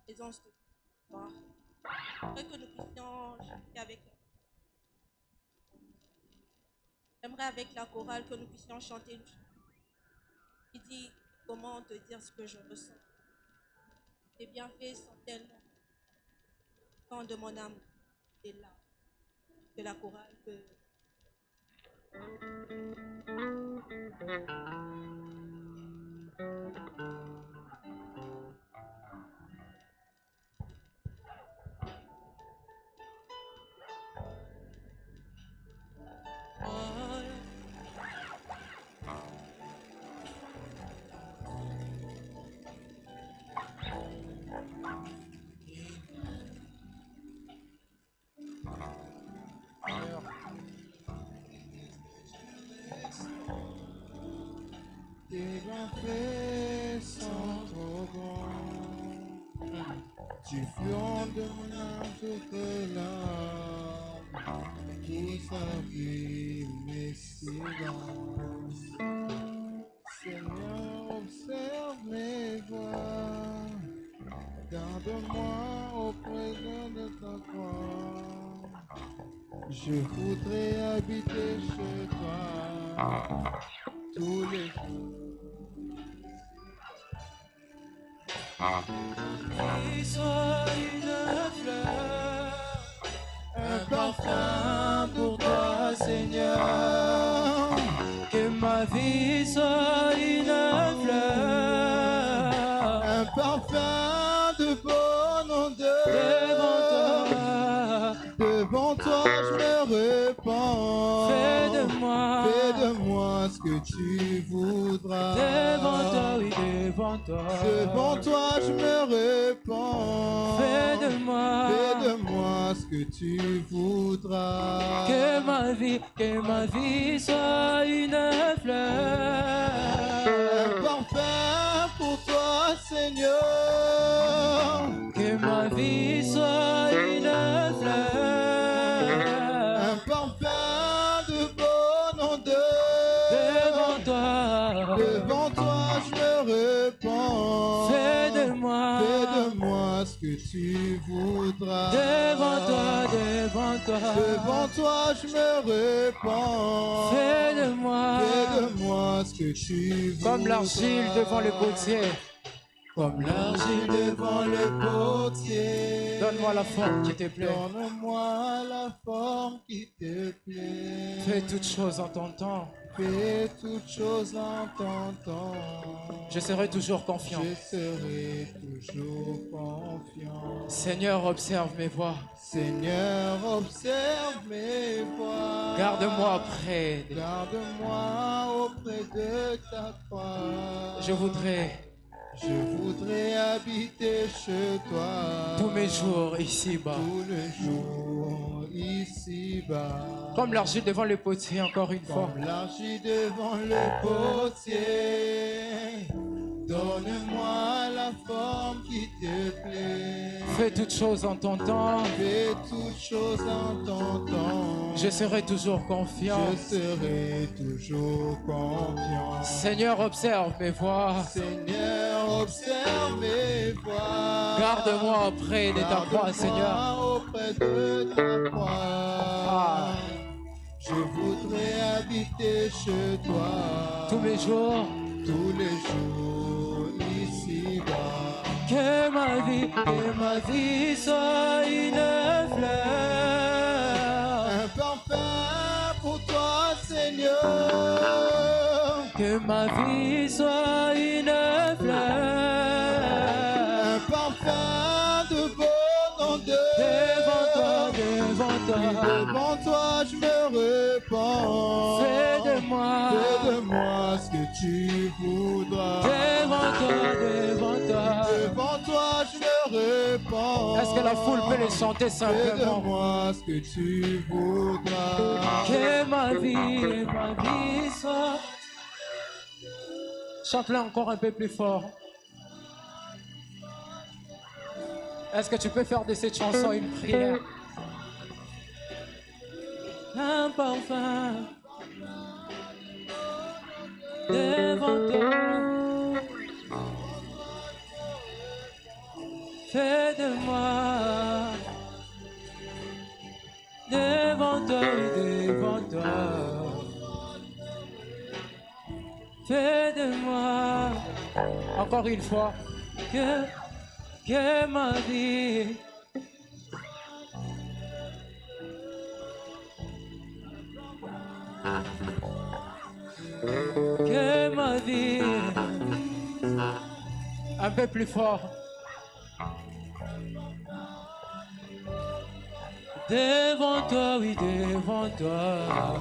Présence de toi. J'aimerais que nous puissions chanter avec la... J'aimerais avec la chorale que nous puissions chanter une chanson qui dit comment te dire ce que je ressens. Tes bienfaits sont tellement tant de mon âme est là que la chorale peut. Tes bienfaits sont trop grands. Tu flandes de mon âme toute l'âme. Tout s'abîme mes silences. Seigneur, observe mes voix. Garde-moi auprès de ta croix. Je voudrais habiter chez toi tous les jours. Qu'il soit une fleur, Un parfum pour toi, Seigneur. que ma vie soit une fleur, Un parfum repens. Fais de moi. Fais de moi ce que tu voudras. Devant toi, oui, devant toi. Devant toi, je me repens. Fais de moi. Fais de moi ce que tu voudras. Que ma vie soit une fleur. Un parfum pour toi, Seigneur. Que ma vie soit une fleur. Un parfum de bonne odeur. Devant toi. Devant toi, je me repens. Fais de moi. Fais de moi ce que tu voudras. Devant toi, devant toi. Devant toi, je me repens. Fais de moi. Fais de moi ce que tu voudras. Comme l'argile devant le potier. Comme l'argile devant le potier. Donne-moi la forme qui te plaît. Donne-moi la forme qui te plaît. Fais toutes choses en ton temps. Fais toutes choses en ton temps. Je serai toujours confiant. Je serai toujours confiant. Seigneur, observe mes voies. Seigneur, observe mes voies. Garde-moi près. Garde-moi auprès de ta croix. Je voudrais habiter chez toi. tous mes jours ici-bas. Tous les jours ici-bas. Comme l'argile devant le potier, encore une fois. Comme l'argile devant le potier. Donne-moi la forme qui te plaît. Fais toutes choses en ton temps. Fais toutes choses en ton temps. Je serai toujours confiant. Je serai toujours confiant. Seigneur, observe mes voies. Seigneur, observe mes voies. Garde-moi près de ta croix, Seigneur. Garde-moi auprès de ta croix. Je voudrais habiter chez toi. Tous mes jours. Tous les jours ici-bas. Que ma vie soit une fleur. Un parfum pour toi, Seigneur. Que ma vie soit une fleur. Un parfum de bonne odeur. Devant toi, devant toi. Devant toi, je me repens. Fais de moi. Fais de moi ce que tu voudras. Devant toi, devant toi. Devant toi, je me repens. Est-ce que la foule peut les chanter Fais de simplement? moi ce que tu voudras. Que ma vie soit. Chante-le encore un peu plus fort. Est-ce que tu peux faire de cette chanson une prière? Un parfum devant toi. Fais de moi devant toi, devant toi. Fais de moi encore une fois que ma vie que ma vie un peu plus fort. Devant toi, oui, devant toi.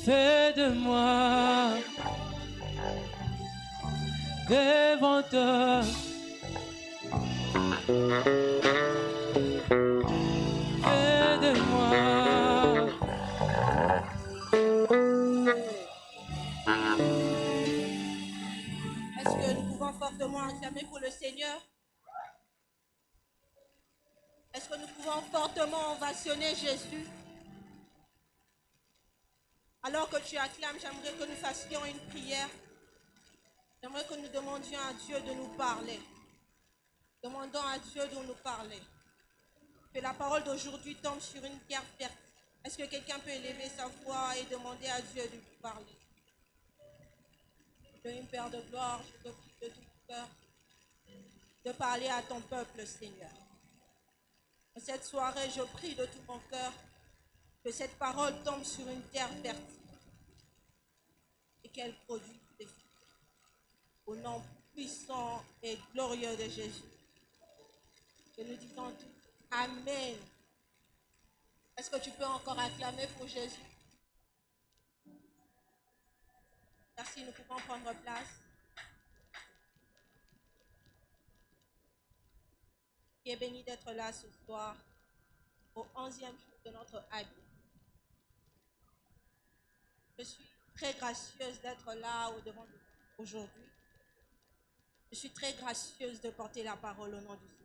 Fais de moi devant toi. Fais de moi. Est-ce que nous pouvons fortement acclamer pour le Seigneur? Est-ce que nous pouvons fortement ovationner Jésus? Alors que tu acclames, j'aimerais que nous fassions une prière. J'aimerais que nous demandions à Dieu de nous parler. Demandons à Dieu de nous parler. Que la parole d'aujourd'hui tombe sur une terre fertile. Est-ce que quelqu'un peut élever sa voix et demander à Dieu de lui parler? Père de gloire, je te prie de tout cœur de parler à ton peuple, Seigneur. En cette soirée, je prie de tout mon cœur que cette parole tombe sur une terre fertile et qu'elle produise des fruits. Au nom puissant et glorieux de Jésus. Que nous disons tous Amen. Est-ce que tu peux encore acclamer pour Jésus? Merci, nous pouvons prendre place. Qui est béni d'être là ce soir, au 11e jour de notre habit. Je suis très gracieuse d'être là au-devant de vous aujourd'hui. Je suis très gracieuse de porter la parole au nom du Seigneur.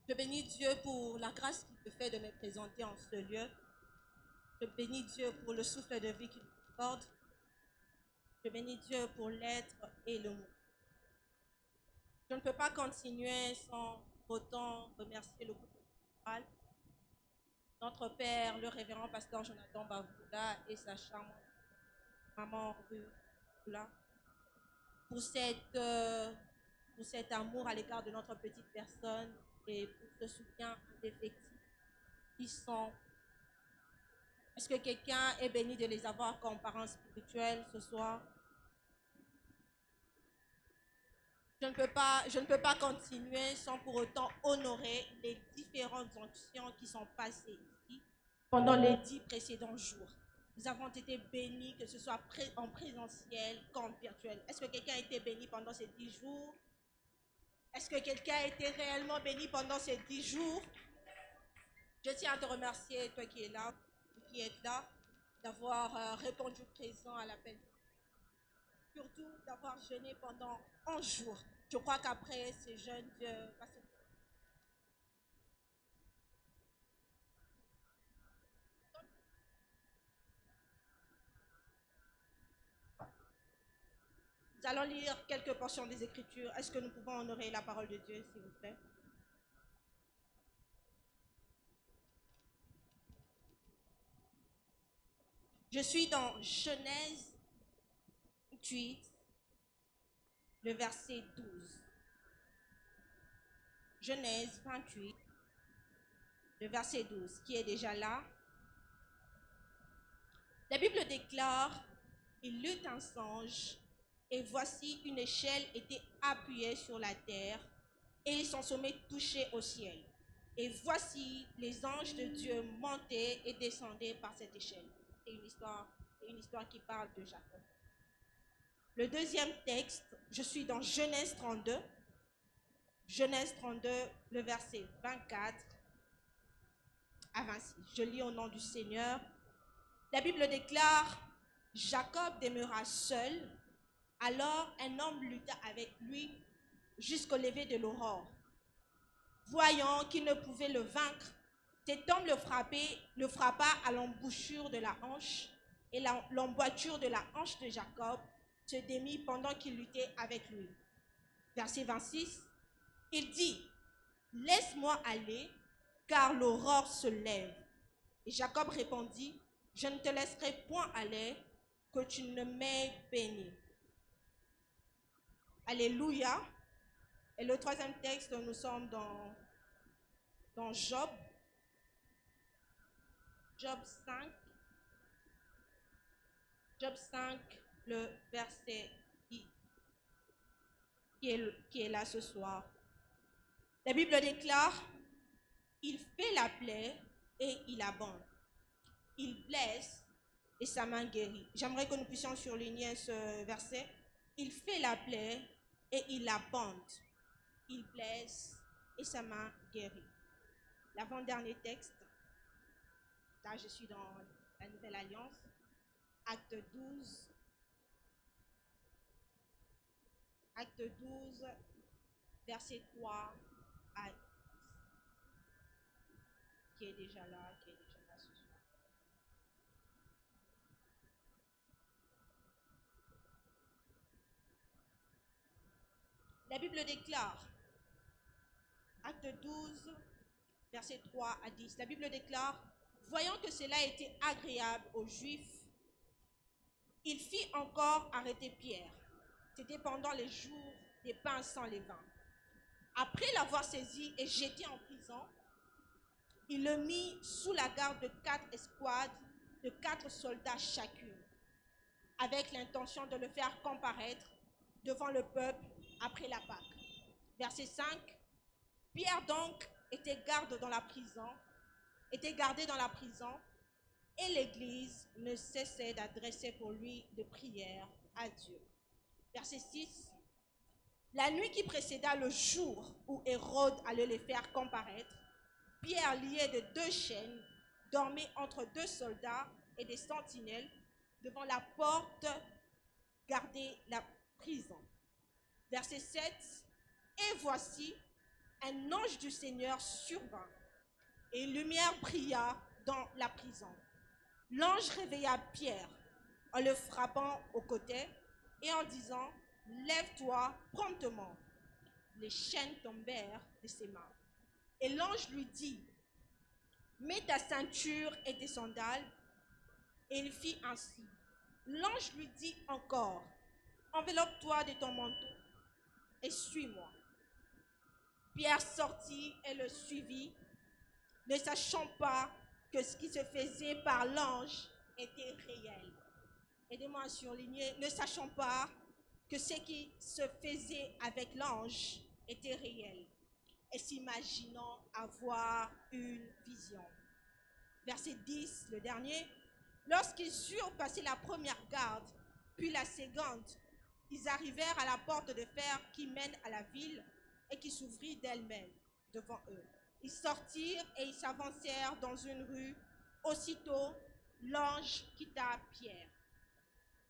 Je bénis Dieu pour la grâce qu'il me fait de me présenter en ce lieu. Je bénis Dieu pour le souffle de vie qu'il me accorde. Je bénis Dieu pour l'être et le mot. Je ne peux pas continuer sans autant remercier le groupe pastoral, notre père, le révérend pasteur Jonathan Bavoula et sa charmante maman Rula, pour cet amour à l'égard de notre petite personne et pour ce soutien indéfectible qui sont. Est-ce que quelqu'un est béni de les avoir comme parents spirituels ce soir? Je ne peux pas continuer sans pour autant honorer les différentes onctions qui sont passées ici pendant les 10 précédents jours. Nous avons été bénis, que ce soit en présentiel qu'en virtuel. Est-ce que quelqu'un a été béni pendant ces 10 jours? Est-ce que quelqu'un a été réellement béni pendant ces 10 jours? Je tiens à te remercier, toi qui es là, qui êtes là, d'avoir répondu présent à l'appel. Surtout d'avoir jeûné pendant 11 jours. Je crois qu'après ces jeûnes, Dieu va se... Nous allons lire quelques portions des Écritures. Est-ce que nous pouvons honorer la parole de Dieu, s'il vous plaît? Je suis dans Genèse 28, le verset 12. Genèse 28, le verset 12, qui est déjà là. La Bible déclare, il eut un songe, et voici une échelle était appuyée sur la terre, et son sommet touchait au ciel. Et voici les anges de Dieu montaient et descendaient par cette échelle. C'est une histoire qui parle de Jacob. Le deuxième texte, je suis dans Genèse 32. Genèse 32, le verset 24 à 26. Je lis au nom du Seigneur. La Bible déclare, Jacob demeura seul, alors un homme lutta avec lui jusqu'au lever de l'aurore. Voyant qu'il ne pouvait le vaincre, cet homme le frappa à l'embouchure de la hanche, et l'emboîture de la hanche de Jacob se démit pendant qu'il luttait avec lui. Verset 26, il dit, laisse-moi aller, car l'aurore se lève. Et Jacob répondit, je ne te laisserai point aller, que tu ne m'aies béni. Alléluia. Et le troisième texte, nous sommes dans Job. Job 5. Job 5, le verset qui est là ce soir. La Bible déclare, il fait la plaie et il abonde. Il blesse et sa main guérit. J'aimerais que nous puissions surligner ce verset. Il fait la plaie et il abonde. Il blesse et sa main guérit. L'avant-dernier texte, là je suis dans la Nouvelle Alliance, Acte 12, verset 3 à 10, qui est déjà là ce soir. La Bible déclare, Acte 12, verset 3 à 10, la Bible déclare, voyant que cela était agréable aux Juifs, il fit encore arrêter Pierre. C'était pendant les jours des pains sans levain. Après l'avoir saisi et jeté en prison, il le mit sous la garde de 4 escouades, de 4 soldats chacune, avec l'intention de le faire comparaître devant le peuple après la Pâque. Verset 5, Pierre donc était gardé dans la prison, et l'Église ne cessait d'adresser pour lui de prières à Dieu. Verset 6. La nuit qui précéda le jour où Hérode allait les faire comparaître, Pierre, lié de 2 chaînes, dormait entre 2 soldats et des sentinelles devant la porte gardait la prison. Verset 7. Et voici, un ange du Seigneur survint, et une lumière brilla dans la prison. L'ange réveilla Pierre en le frappant au côté et en disant, « Lève-toi promptement. » Les chaînes tombèrent de ses mains. Et l'ange lui dit, « Mets ta ceinture et tes sandales. » Et il fit ainsi. L'ange lui dit encore, « Enveloppe-toi de ton manteau et suis-moi. » Pierre sortit et le suivit, ne sachant pas que ce qui se faisait par l'ange était réel. Aidez-moi à surligner, ne sachant pas que ce qui se faisait avec l'ange était réel, et s'imaginant avoir une vision. Verset 10, le dernier. Lorsqu'ils eurent passé la première garde, puis la seconde, ils arrivèrent à la porte de fer qui mène à la ville et qui s'ouvrit d'elle-même devant eux. Ils sortirent et ils s'avancèrent dans une rue. Aussitôt, l'ange quitta Pierre.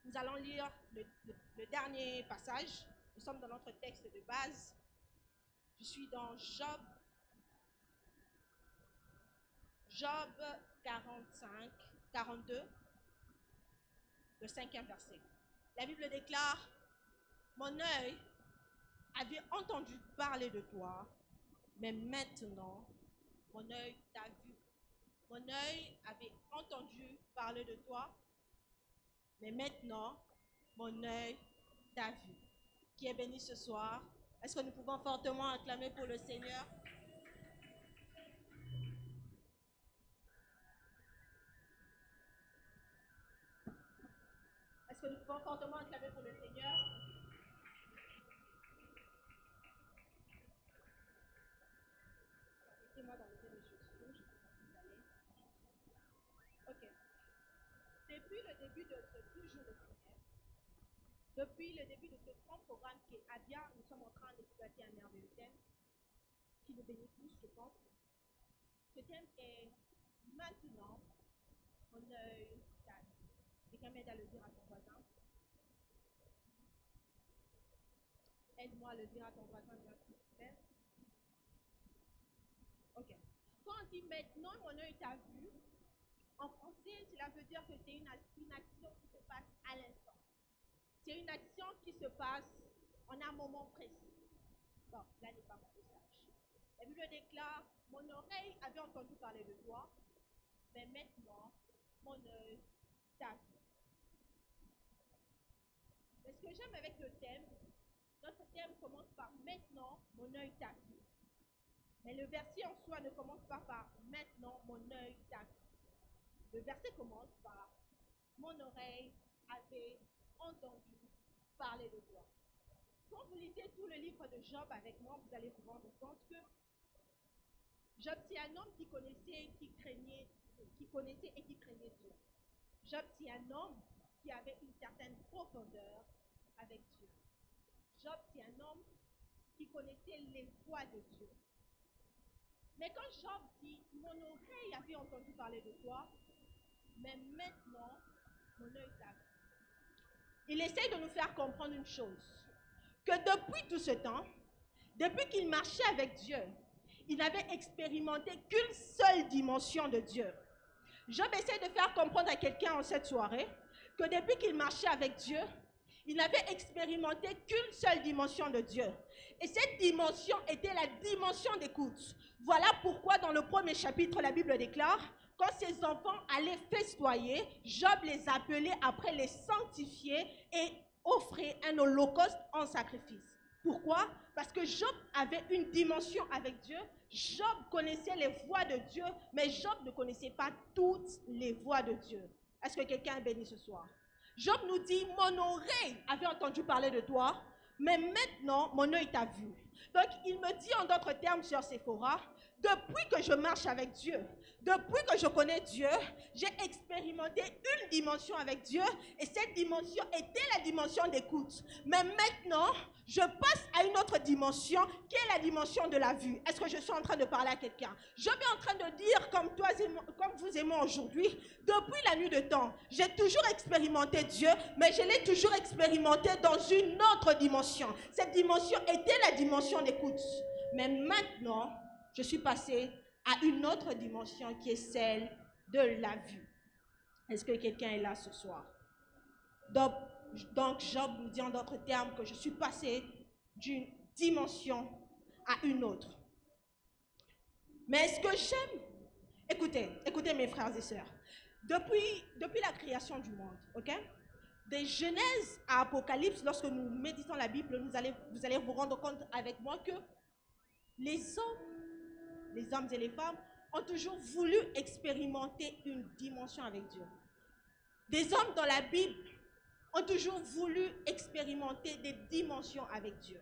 Nous allons lire le dernier passage. Nous sommes dans notre texte de base. Je suis dans Job 45, 42, le 5e verset. La Bible déclare, « Mon œil avait entendu parler de toi, mais maintenant, mon œil t'a vu. » Mon œil avait entendu parler de toi, mais maintenant, mon œil t'a vu. Qui est béni ce soir? Est-ce que nous pouvons fortement acclamer pour le Seigneur? Est-ce que nous pouvons fortement acclamer pour le Seigneur? Mettez-moi d'enlever les chaussures, je peux pas aller. Ok. Depuis le début de ce 12 jours de prière, depuis le début de ce grand programme qui est Abia, nous sommes en train d'exploiter un merveilleux thème qui nous bénit tous, je pense. Ce thème est maintenant, mon œil t'a vu. Quelqu'un m'aide à le dire à ton voisin. Aide-moi à le dire à ton voisin, bien s'il te plaît. Ok. Quand on dit maintenant, mon œil t'a vu, en français, cela veut dire que c'est une action qui se passe à l'instant. C'est une action qui se passe en un moment précis. Bon, là n'est pas mon message. La Bible déclare, mon oreille avait entendu parler de toi, mais maintenant, mon œil t'a vu. Mais ce que j'aime avec le thème, notre thème commence par maintenant, mon œil t'a vu. Mais le verset en soi ne commence pas par maintenant, mon œil t'a vu. Le verset commence par mon oreille avait entendu parler de toi. Quand vous lisez tout le livre de Job avec moi, vous allez vous rendre compte que Job, c'est un homme qui connaissait et qui craignait Dieu. Job, c'est un homme qui avait une certaine profondeur avec Dieu. Job, c'est un homme qui connaissait les voies de Dieu. Mais quand Job dit, mon oreille avait entendu parler de toi, mais maintenant, mon œil t'a vu. Il essaye de nous faire comprendre une chose, que depuis tout ce temps, depuis qu'il marchait avec Dieu, il n'avait expérimenté qu'une seule dimension de Dieu. Job essaie de faire comprendre à quelqu'un en cette soirée que depuis qu'il marchait avec Dieu, il n'avait expérimenté qu'une seule dimension de Dieu. Et cette dimension était la dimension d'écoute. Voilà pourquoi dans le premier chapitre, la Bible déclare, quand ses enfants allaient festoyer, Job les appelait après les sanctifier et offrait un holocauste en sacrifice. Pourquoi? Parce que Job avait une dimension avec Dieu. Job connaissait les voies de Dieu, mais Job ne connaissait pas toutes les voies de Dieu. Est-ce que quelqu'un est béni ce soir? Job nous dit, mon oreille avait entendu parler de toi, mais maintenant mon œil t'a vu. Donc, il me dit en d'autres termes sur Sephora, depuis que je marche avec Dieu, depuis que je connais Dieu, j'ai expérimenté une dimension avec Dieu et cette dimension était la dimension d'écoute. Mais maintenant, je passe à une autre dimension qui est la dimension de la vue. Est-ce que je suis en train de parler à quelqu'un? Je suis en train de dire, comme vous et moi aujourd'hui, depuis la nuit de temps, j'ai toujours expérimenté Dieu, mais je l'ai toujours expérimenté dans une autre dimension. Cette dimension était la dimension d'écoute. Mais maintenant, je suis passé à une autre dimension qui est celle de la vue. Est-ce que quelqu'un est là ce soir? Donc Job nous dit en d'autres termes que je suis passé d'une dimension à une autre. Mais est-ce que j'aime? Écoutez mes frères et sœurs. Depuis la création du monde, ok? De Genèse à Apocalypse, lorsque nous méditons la Bible, vous allez vous rendre compte avec moi que les hommes et les femmes ont toujours voulu expérimenter une dimension avec Dieu. Des hommes dans la Bible ont toujours voulu expérimenter des dimensions avec Dieu.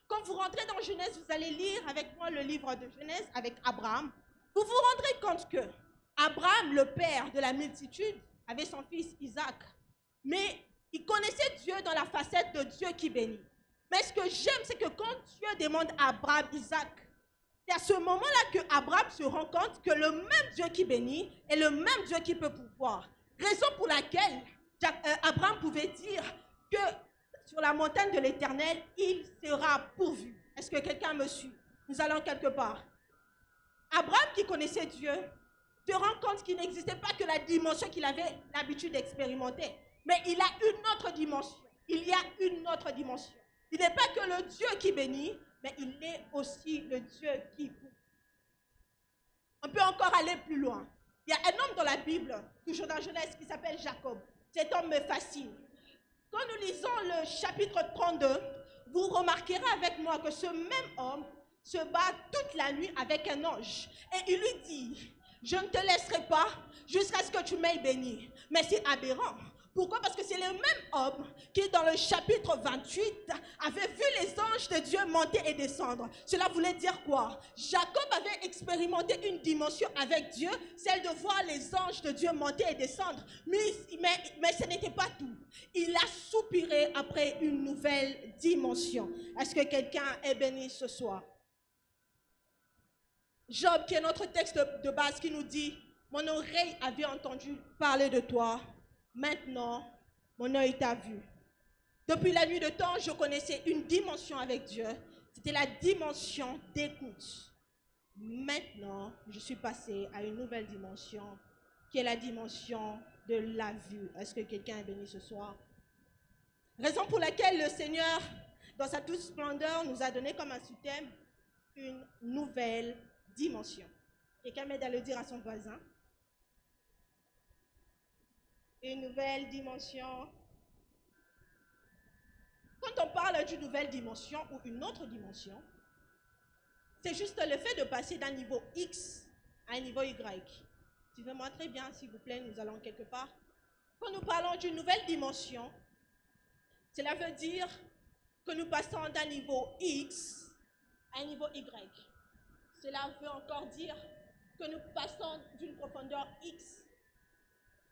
Quand vous rentrez dans Genèse, vous allez lire avec moi le livre de Genèse avec Abraham. Vous vous rendrez compte que Abraham, le père de la multitude, avait son fils Isaac. Mais il connaissait Dieu dans la facette de Dieu qui bénit. Mais ce que j'aime, c'est que quand Dieu demande à Abraham, Isaac, c'est à ce moment-là que Abraham se rend compte que le même Dieu qui bénit est le même Dieu qui peut pourvoir. Raison pour laquelle Abraham pouvait dire que sur la montagne de l'Éternel, il sera pourvu. Est-ce que quelqu'un me suit? Nous allons quelque part. Abraham qui connaissait Dieu se rend compte qu'il n'existait pas que la dimension qu'il avait l'habitude d'expérimenter. Mais il a une autre dimension. Il y a une autre dimension. Il n'est pas que le Dieu qui bénit, mais il est aussi le Dieu qui pourvoit. On peut encore aller plus loin. Il y a un homme dans la Bible, toujours dans Genèse, qui s'appelle Jacob. Cet homme me fascine. Quand nous lisons le chapitre 32, vous remarquerez avec moi que ce même homme se bat toute la nuit avec un ange. Et il lui dit, je ne te laisserai pas jusqu'à ce que tu m'aies béni. Mais c'est aberrant. Pourquoi? Parce que c'est le même homme qui, dans le chapitre 28, avait vu les anges de Dieu monter et descendre. Cela voulait dire quoi? Jacob avait expérimenté une dimension avec Dieu, celle de voir les anges de Dieu monter et descendre. Mais ce n'était pas tout. Il a soupiré après une nouvelle dimension. Est-ce que quelqu'un est béni ce soir? Job, qui est notre texte de base, qui nous dit, mon oreille avait entendu parler de toi. Maintenant, mon œil t'a vu. Depuis la nuit de temps, je connaissais une dimension avec Dieu. C'était la dimension d'écoute. Maintenant, je suis passé à une nouvelle dimension, qui est la dimension de la vue. Est-ce que quelqu'un est béni ce soir? Raison pour laquelle le Seigneur, dans sa toute splendeur, nous a donné comme un sous-thème une nouvelle dimension. Quelqu'un m'aide à le dire à son voisin. Une nouvelle dimension. Quand on parle d'une nouvelle dimension ou une autre dimension, c'est juste le fait de passer d'un niveau X à un niveau Y. Suivez-moi très bien, s'il vous plaît, nous allons quelque part. Quand nous parlons d'une nouvelle dimension, cela veut dire que nous passons d'un niveau X à un niveau Y. Cela veut encore dire que nous passons d'une profondeur X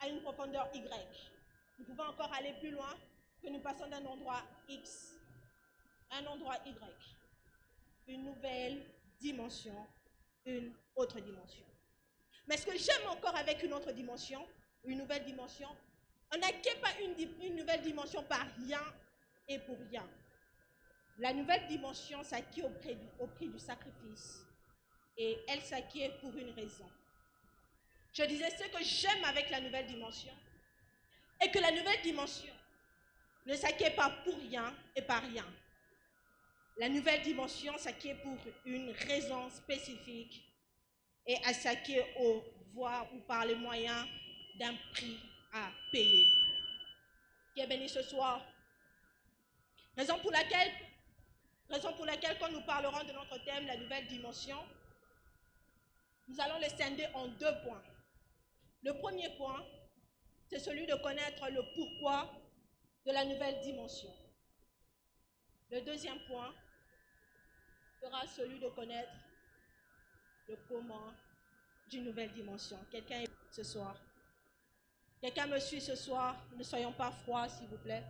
à une profondeur Y. Nous pouvons encore aller plus loin, que nous passons d'un endroit X à un endroit Y. Une nouvelle dimension, une autre dimension. Mais ce que j'aime encore avec une autre dimension, une nouvelle dimension, on n'acquiert pas une nouvelle dimension par rien et pour rien. La nouvelle dimension s'acquiert au prix du sacrifice et elle s'acquiert pour une raison. Je disais ce que j'aime avec la nouvelle dimension est que la nouvelle dimension ne s'acquiert pas pour rien et par rien. La nouvelle dimension s'acquiert pour une raison spécifique et elle s'acquiert au voie ou par les moyens d'un prix à payer. Qui est béni ce soir? Raison pour laquelle quand nous parlerons de notre thème, la nouvelle dimension, nous allons le scinder en 2 points. Le premier point, c'est celui de connaître le pourquoi de la nouvelle dimension. Le deuxième point, sera celui de connaître le comment d'une nouvelle dimension. Quelqu'un est ce soir? Quelqu'un me suit ce soir? Ne soyons pas froids, s'il vous plaît.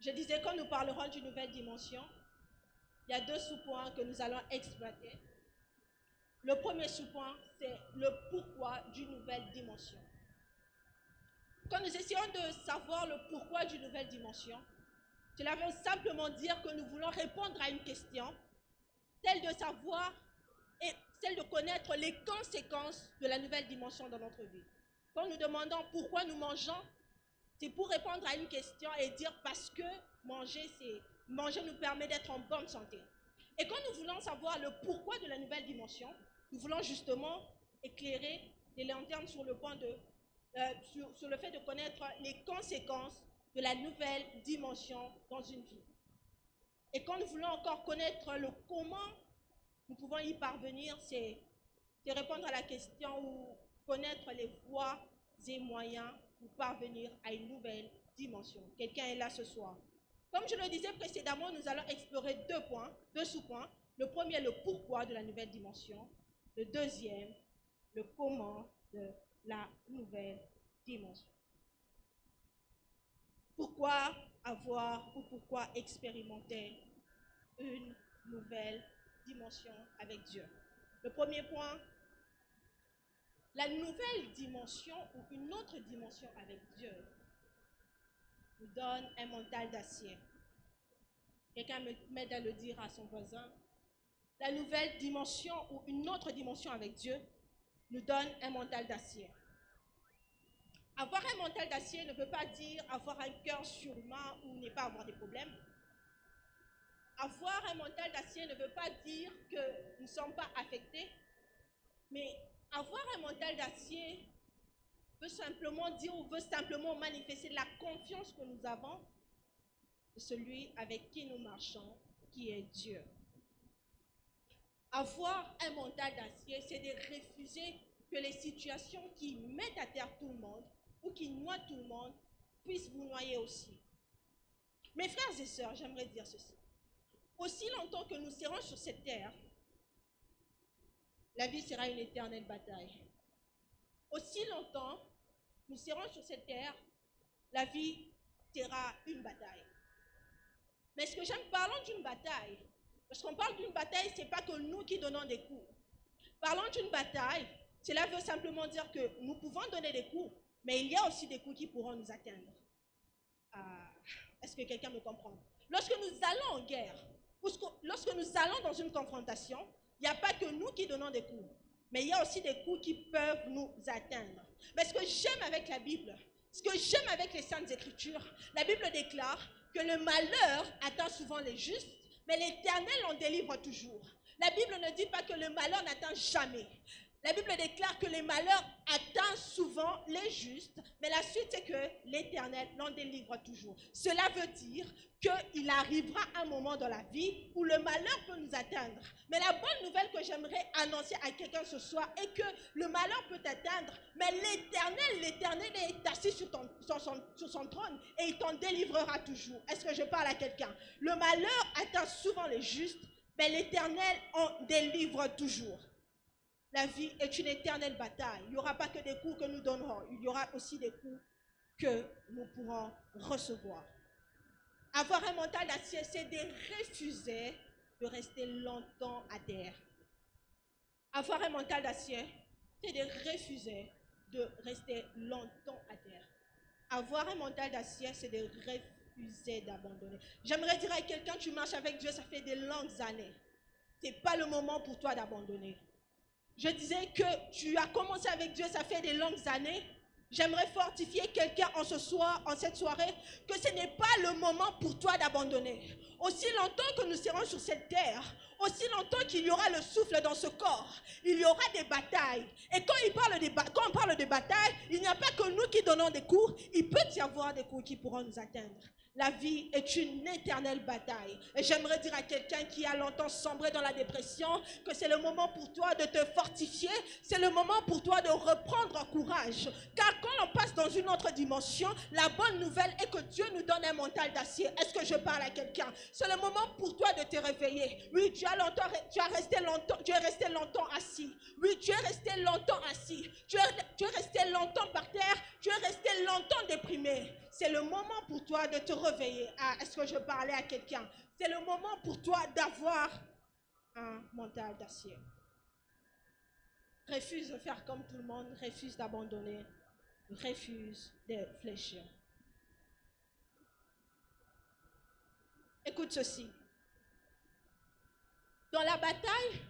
Je disais, quand nous parlerons d'une nouvelle dimension, il y a deux sous-points que nous allons exploiter. Le premier sous-point, c'est le pourquoi d'une nouvelle dimension. Quand nous essayons de savoir le pourquoi d'une nouvelle dimension, cela veut simplement dire que nous voulons répondre à une question, celle de savoir et celle de connaître les conséquences de la nouvelle dimension dans notre vie. Quand nous demandons pourquoi nous mangeons, c'est pour répondre à une question et dire parce que manger nous permet d'être en bonne santé. Et quand nous voulons savoir le pourquoi de la nouvelle dimension, nous voulons justement éclairer les lanternes sur le point sur le fait de connaître les conséquences de la nouvelle dimension dans une vie. Et quand nous voulons encore connaître le comment nous pouvons y parvenir, c'est répondre à la question ou connaître les voies et moyens pour parvenir à une nouvelle dimension. Quelqu'un est là ce soir. Comme je le disais précédemment, nous allons explorer deux sous-points. Le premier, le pourquoi de la nouvelle dimension. Le deuxième, le comment de la nouvelle dimension. Pourquoi avoir ou pourquoi expérimenter une nouvelle dimension avec Dieu? Le premier point, la nouvelle dimension ou une autre dimension avec Dieu nous donne un mental d'acier. Quelqu'un m'aide à le dire à son voisin. La nouvelle dimension ou une autre dimension avec Dieu nous donne un mental d'acier. Avoir un mental d'acier ne veut pas dire avoir un cœur surhumain ou ne pas avoir des problèmes. Avoir un mental d'acier ne veut pas dire que nous ne sommes pas affectés, mais avoir un mental d'acier veut simplement dire ou veut simplement manifester la confiance que nous avons de celui avec qui nous marchons, qui est Dieu. Avoir un mental d'acier, c'est de refuser que les situations qui mettent à terre tout le monde ou qui noient tout le monde puissent vous noyer aussi. Mes frères et sœurs, j'aimerais dire ceci. Aussi longtemps que nous serons sur cette terre, la vie sera une éternelle bataille. Aussi longtemps nous serons sur cette terre, la vie sera une bataille. Mais ce que j'aime, parlons d'une bataille. Parce qu'on parle d'une bataille, ce n'est pas que nous qui donnons des coups. Parlons d'une bataille, cela veut simplement dire que nous pouvons donner des coups, mais il y a aussi des coups qui pourront nous atteindre. Est-ce que quelqu'un me comprend? Lorsque nous allons en guerre, lorsque nous allons dans une confrontation, il n'y a pas que nous qui donnons des coups, mais il y a aussi des coups qui peuvent nous atteindre. Mais ce que j'aime avec la Bible, ce que j'aime avec les Saintes Écritures, la Bible déclare que le malheur atteint souvent les justes, mais l'Éternel en délivre toujours. La Bible ne dit pas que le malheur n'atteint jamais. La Bible déclare que les malheurs atteignent souvent les justes, mais la suite c'est que l'Éternel l'en délivre toujours. Cela veut dire qu'il arrivera un moment dans la vie où le malheur peut nous atteindre. Mais la bonne nouvelle que j'aimerais annoncer à quelqu'un ce soir est que le malheur peut t'atteindre, mais l'Éternel est assis sur son trône et il t'en délivrera toujours. Est-ce que je parle à quelqu'un? Le malheur atteint souvent les justes, mais l'Éternel en délivre toujours. La vie est une éternelle bataille. Il n'y aura pas que des coups que nous donnerons. Il y aura aussi des coups que nous pourrons recevoir. Avoir un mental d'acier, c'est de refuser de rester longtemps à terre. Avoir un mental d'acier, c'est de refuser de rester longtemps à terre. Avoir un mental d'acier, c'est de refuser d'abandonner. J'aimerais dire à quelqu'un, tu marches avec Dieu, ça fait de longues années. Ce n'est pas le moment pour toi d'abandonner. Je disais que tu as commencé avec Dieu, ça fait de longues années. J'aimerais fortifier quelqu'un en cette soirée, que ce n'est pas le moment pour toi d'abandonner. Aussi longtemps que nous serons sur cette terre, aussi longtemps qu'il y aura le souffle dans ce corps, il y aura des batailles. Et quand on parle de bataille, il n'y a pas que nous qui donnons des coups, il peut y avoir des coups qui pourront nous atteindre. La vie est une éternelle bataille. Et j'aimerais dire à quelqu'un qui a longtemps sombré dans la dépression que c'est le moment pour toi de te fortifier. C'est le moment pour toi de reprendre courage. Car quand on passe dans une autre dimension, la bonne nouvelle est que Dieu nous donne un mental d'acier. Est-ce que je parle à quelqu'un? C'est le moment pour toi de te réveiller. Oui, tu es resté longtemps assis. Oui, tu es resté longtemps assis. Tu es resté longtemps par terre. Tu es resté longtemps déprimé. C'est le moment pour toi de te réveiller. Ah, est-ce que je parlais à quelqu'un? C'est le moment pour toi d'avoir un mental d'acier. Refuse de faire comme tout le monde. Refuse d'abandonner. Refuse de fléchir. Écoute ceci. Dans la bataille,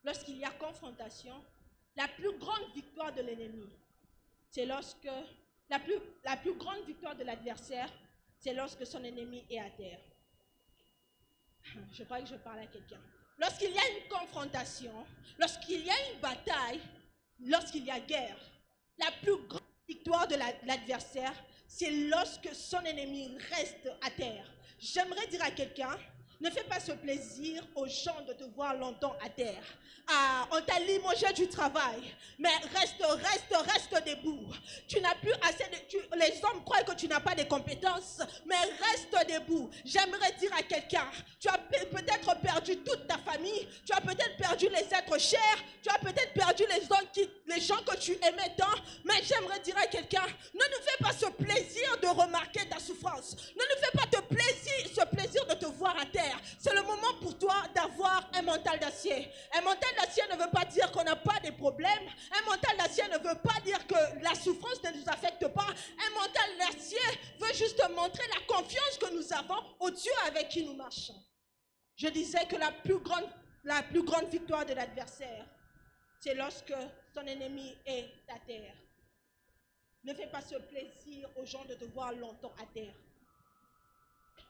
lorsqu'il y a confrontation, la plus grande victoire de l'ennemi, c'est lorsque la plus grande victoire de l'adversaire, c'est lorsque son ennemi est à terre. Je crois que je parle à quelqu'un. Lorsqu'il y a une confrontation, lorsqu'il y a une bataille, lorsqu'il y a guerre, la plus grande victoire de l'adversaire, c'est lorsque son ennemi reste à terre. J'aimerais dire à quelqu'un, ne fais pas ce plaisir aux gens de te voir longtemps à terre. Ah, on t'a limogé du travail, mais reste debout. Tu n'as plus assez de... les hommes croient que tu n'as pas de compétences, mais reste debout. J'aimerais dire à quelqu'un, tu as peut-être perdu toute ta famille, tu as peut-être perdu les êtres chers, tu as peut-être perdu les gens que tu aimais tant, mais j'aimerais dire à quelqu'un, ne nous fais pas ce plaisir de remarquer ta souffrance. Ne nous fais pas ce plaisir de te voir à terre. C'est le moment pour toi d'avoir un mental d'acier. Un mental d'acier ne veut pas dire qu'on n'a pas de problèmes. Un mental d'acier ne veut pas dire que la souffrance ne nous affecte pas. Un mental d'acier veut juste montrer la confiance que nous avons au Dieu avec qui nous marchons. Je disais que la plus grande victoire de l'adversaire, c'est lorsque son ennemi est à terre. Ne fais pas ce plaisir aux gens de te voir longtemps à terre.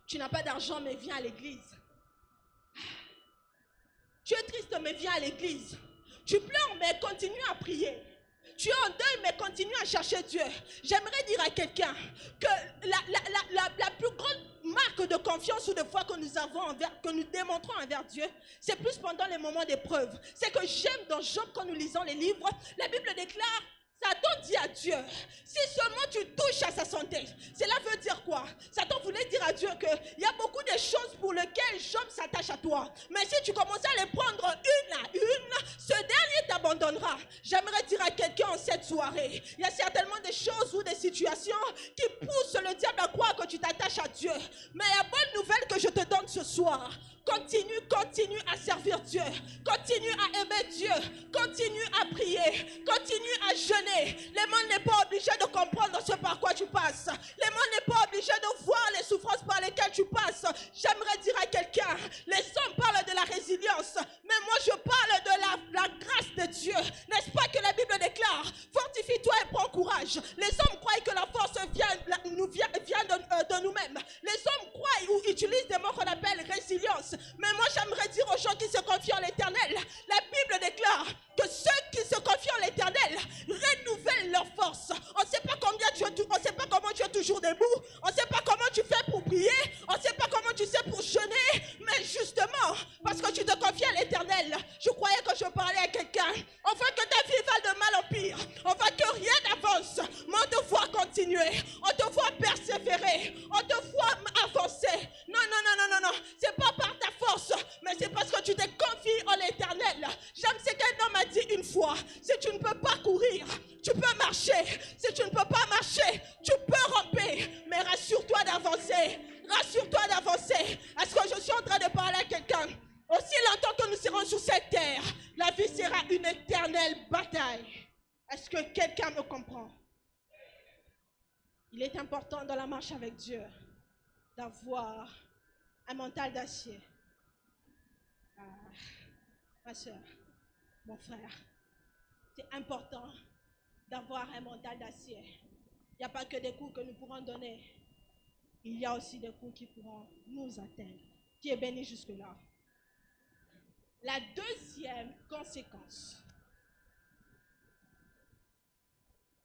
Tu n'as pas d'argent, mais viens à l'église. Tu es triste, mais viens à l'église. Tu pleures, mais continue à prier. Tu es en deuil, mais continue à chercher Dieu. J'aimerais dire à quelqu'un que la plus grande marque de confiance ou de foi que nous avons que nous démontrons envers Dieu, c'est plus pendant les moments d'épreuve. C'est que j'aime dans Job, quand nous lisons les livres, la Bible déclare: Satan dit à Dieu, si seulement tu touches à sa santé. Cela veut dire quoi? Satan voulait dire à Dieu qu'il y a beaucoup de choses pour lesquelles Job s'attache à toi. Mais si tu commences à les prendre une à une, ce dernier t'abandonnera. J'aimerais dire à quelqu'un en cette soirée, il y a certainement des choses ou des situations qui poussent le diable à croire que tu t'attaches à Dieu. Mais la bonne nouvelle que je te donne ce soir, continue à servir Dieu. Continue à aimer Dieu. Continue à prier. Continue à jeûner. Le monde n'est pas obligé de comprendre ce par quoi tu passes. Le monde n'est pas obligé de voir les souffrances par lesquelles tu passes. J'aimerais dire à quelqu'un, les hommes parlent de la résilience, mais moi je parle de la grâce de Dieu. N'est-ce pas que la Bible déclare: fortifie-toi et prends courage. Les hommes croient que la force vient de nous-mêmes. Les hommes croient ou utilisent des mots qu'on appelle résilience. Mais moi j'aimerais dire aux gens qui se confient en l'Éternel, la Bible déclare que ceux qui se confient en l'Éternel renouvellent leur force. On ne sait pas comment tu es toujours debout, on ne sait pas comment tu fais pour prier, on ne sait pas comment tu sais pour jeûner, mais justement parce que tu te confies à l'Éternel, je croyais que je parlais à quelqu'un. On voit que ta vie va de mal en pire, on voit que rien n'avance, mais on te voit continuer, on te voit persévérer, on te voit avancer. Non, c'est pas par ta force, mais c'est parce que tu te confies en l'Éternel. J'aime ce qu'un homme a dit une fois: si tu ne peux pas courir, tu peux marcher. Si tu ne peux pas marcher, tu peux ramper. Mais rassure-toi d'avancer. Rassure-toi d'avancer. Est-ce que je suis en train de parler à quelqu'un? Aussi longtemps que nous serons sur cette terre, la vie sera une éternelle bataille. Est-ce que quelqu'un me comprend? Il est important dans la marche avec Dieu d'avoir un mental d'acier. Ma soeur, mon frère, c'est important d'avoir un mental d'acier. Il n'y a pas que des coups que nous pourrons donner. Il y a aussi des coups qui pourront nous atteindre. Qui est béni jusque-là. La deuxième conséquence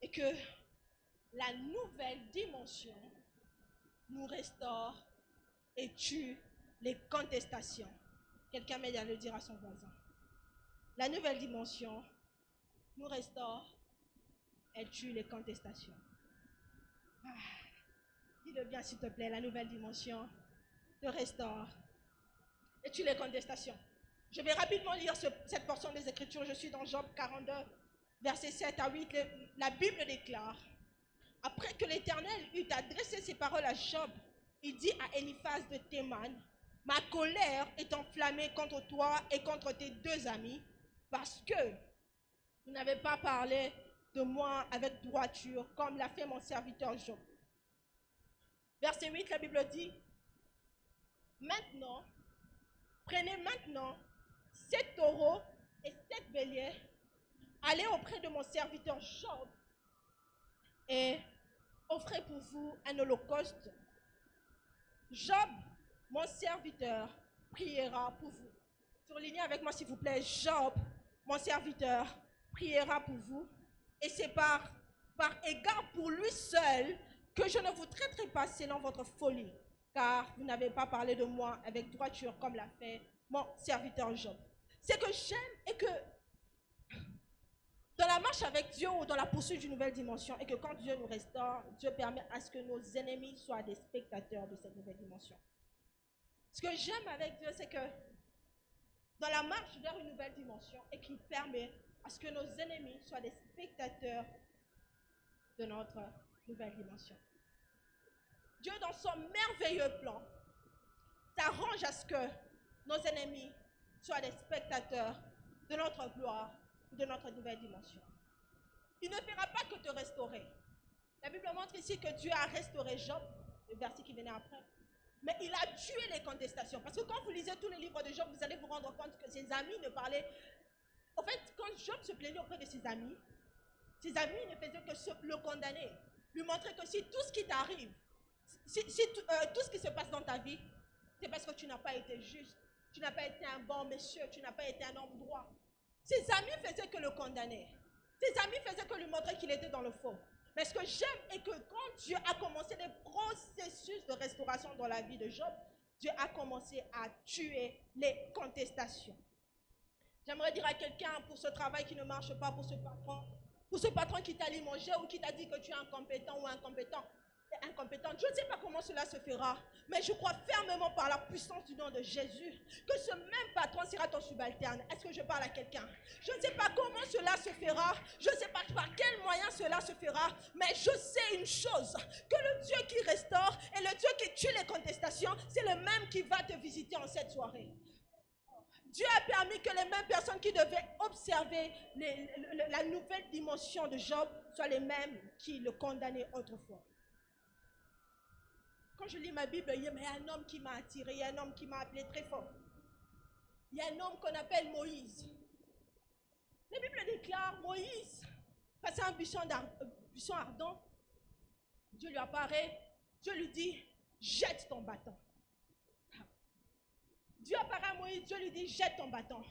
est que la nouvelle dimension nous restaure et tue les contestations. Quelqu'un m'aide à le dire à son voisin. La nouvelle dimension nous restaure et tue les contestations. Ah, dis-le bien s'il te plaît, la nouvelle dimension te restaure et tue les contestations. Je vais rapidement lire cette portion des Écritures. Je suis dans Job 42, versets 7 à 8. La Bible déclare: après que l'Éternel eut adressé ses paroles à Job, il dit à Eliphaz de Théman: ma colère est enflammée contre toi et contre tes deux amis, parce que vous n'avez pas parlé de moi avec droiture, comme l'a fait mon serviteur Job. Verset 8, la Bible dit: maintenant, prenez maintenant 7 taureaux et 7 béliers, allez auprès de mon serviteur Job et offrez pour vous un holocauste. Job, mon serviteur, priera pour vous. Surlignez avec moi s'il vous plaît: Job, mon serviteur, priera pour vous. Et c'est par égard pour lui seul que je ne vous traiterai pas selon votre folie, car vous n'avez pas parlé de moi avec droiture comme l'a fait mon serviteur Job. Ce que j'aime est que dans la marche avec Dieu ou dans la poursuite d'une nouvelle dimension, et que quand Dieu nous restaure, Dieu permet à ce que nos ennemis soient des spectateurs de cette nouvelle dimension. Ce que j'aime avec Dieu, c'est que dans la marche vers une nouvelle dimension, et qu'il permet à ce que nos ennemis soient des spectateurs de notre nouvelle dimension. Dieu, dans son merveilleux plan, s'arrange à ce que nos ennemis soient des spectateurs de notre gloire, de notre nouvelle dimension. Il ne fera pas que te restaurer. La Bible montre ici que Dieu a restauré Job, le verset qui venait après, mais il a tué les contestations. Parce que quand vous lisez tous les livres de Job, vous allez vous rendre compte que ses amis ne parlaient... En fait, quand Job se plaignait auprès de ses amis ne faisaient que le condamner, lui montrer que si tout ce qui t'arrive, tout ce qui se passe dans ta vie, c'est parce que tu n'as pas été juste, tu n'as pas été un bon monsieur, tu n'as pas été un homme droit. Ses amis faisaient que le condamner. Ses amis faisaient que lui montrer qu'il était dans le faux. Mais ce que j'aime est que quand Dieu a commencé des processus de restauration dans la vie de Job, Dieu a commencé à tuer les contestations. J'aimerais dire à quelqu'un, pour ce travail qui ne marche pas, pour ce patron qui t'a limogé ou qui t'a dit que tu es incompétent ou incompétente, je ne sais pas comment cela se fera, mais je crois fermement par la puissance du nom de Jésus que ce même patron sera ton subalterne. Est-ce que je parle à quelqu'un? Je ne sais pas comment cela se fera, je ne sais pas par quel moyen cela se fera, mais je sais une chose, que le Dieu qui restaure et le Dieu qui tue les contestations, c'est le même qui va te visiter en cette soirée. Dieu a permis que les mêmes personnes qui devaient observer la nouvelle dimension de Job soient les mêmes qui le condamnaient autrefois. Quand je lis ma Bible, il y a un homme qui m'a attiré, il y a un homme qui m'a appelé très fort. Il y a un homme qu'on appelle Moïse. La Bible déclare: Moïse passait un buisson ardent. Dieu lui apparaît, Dieu lui dit: jette ton bâton. Dieu apparaît à Moïse, Dieu lui dit: jette ton bâton.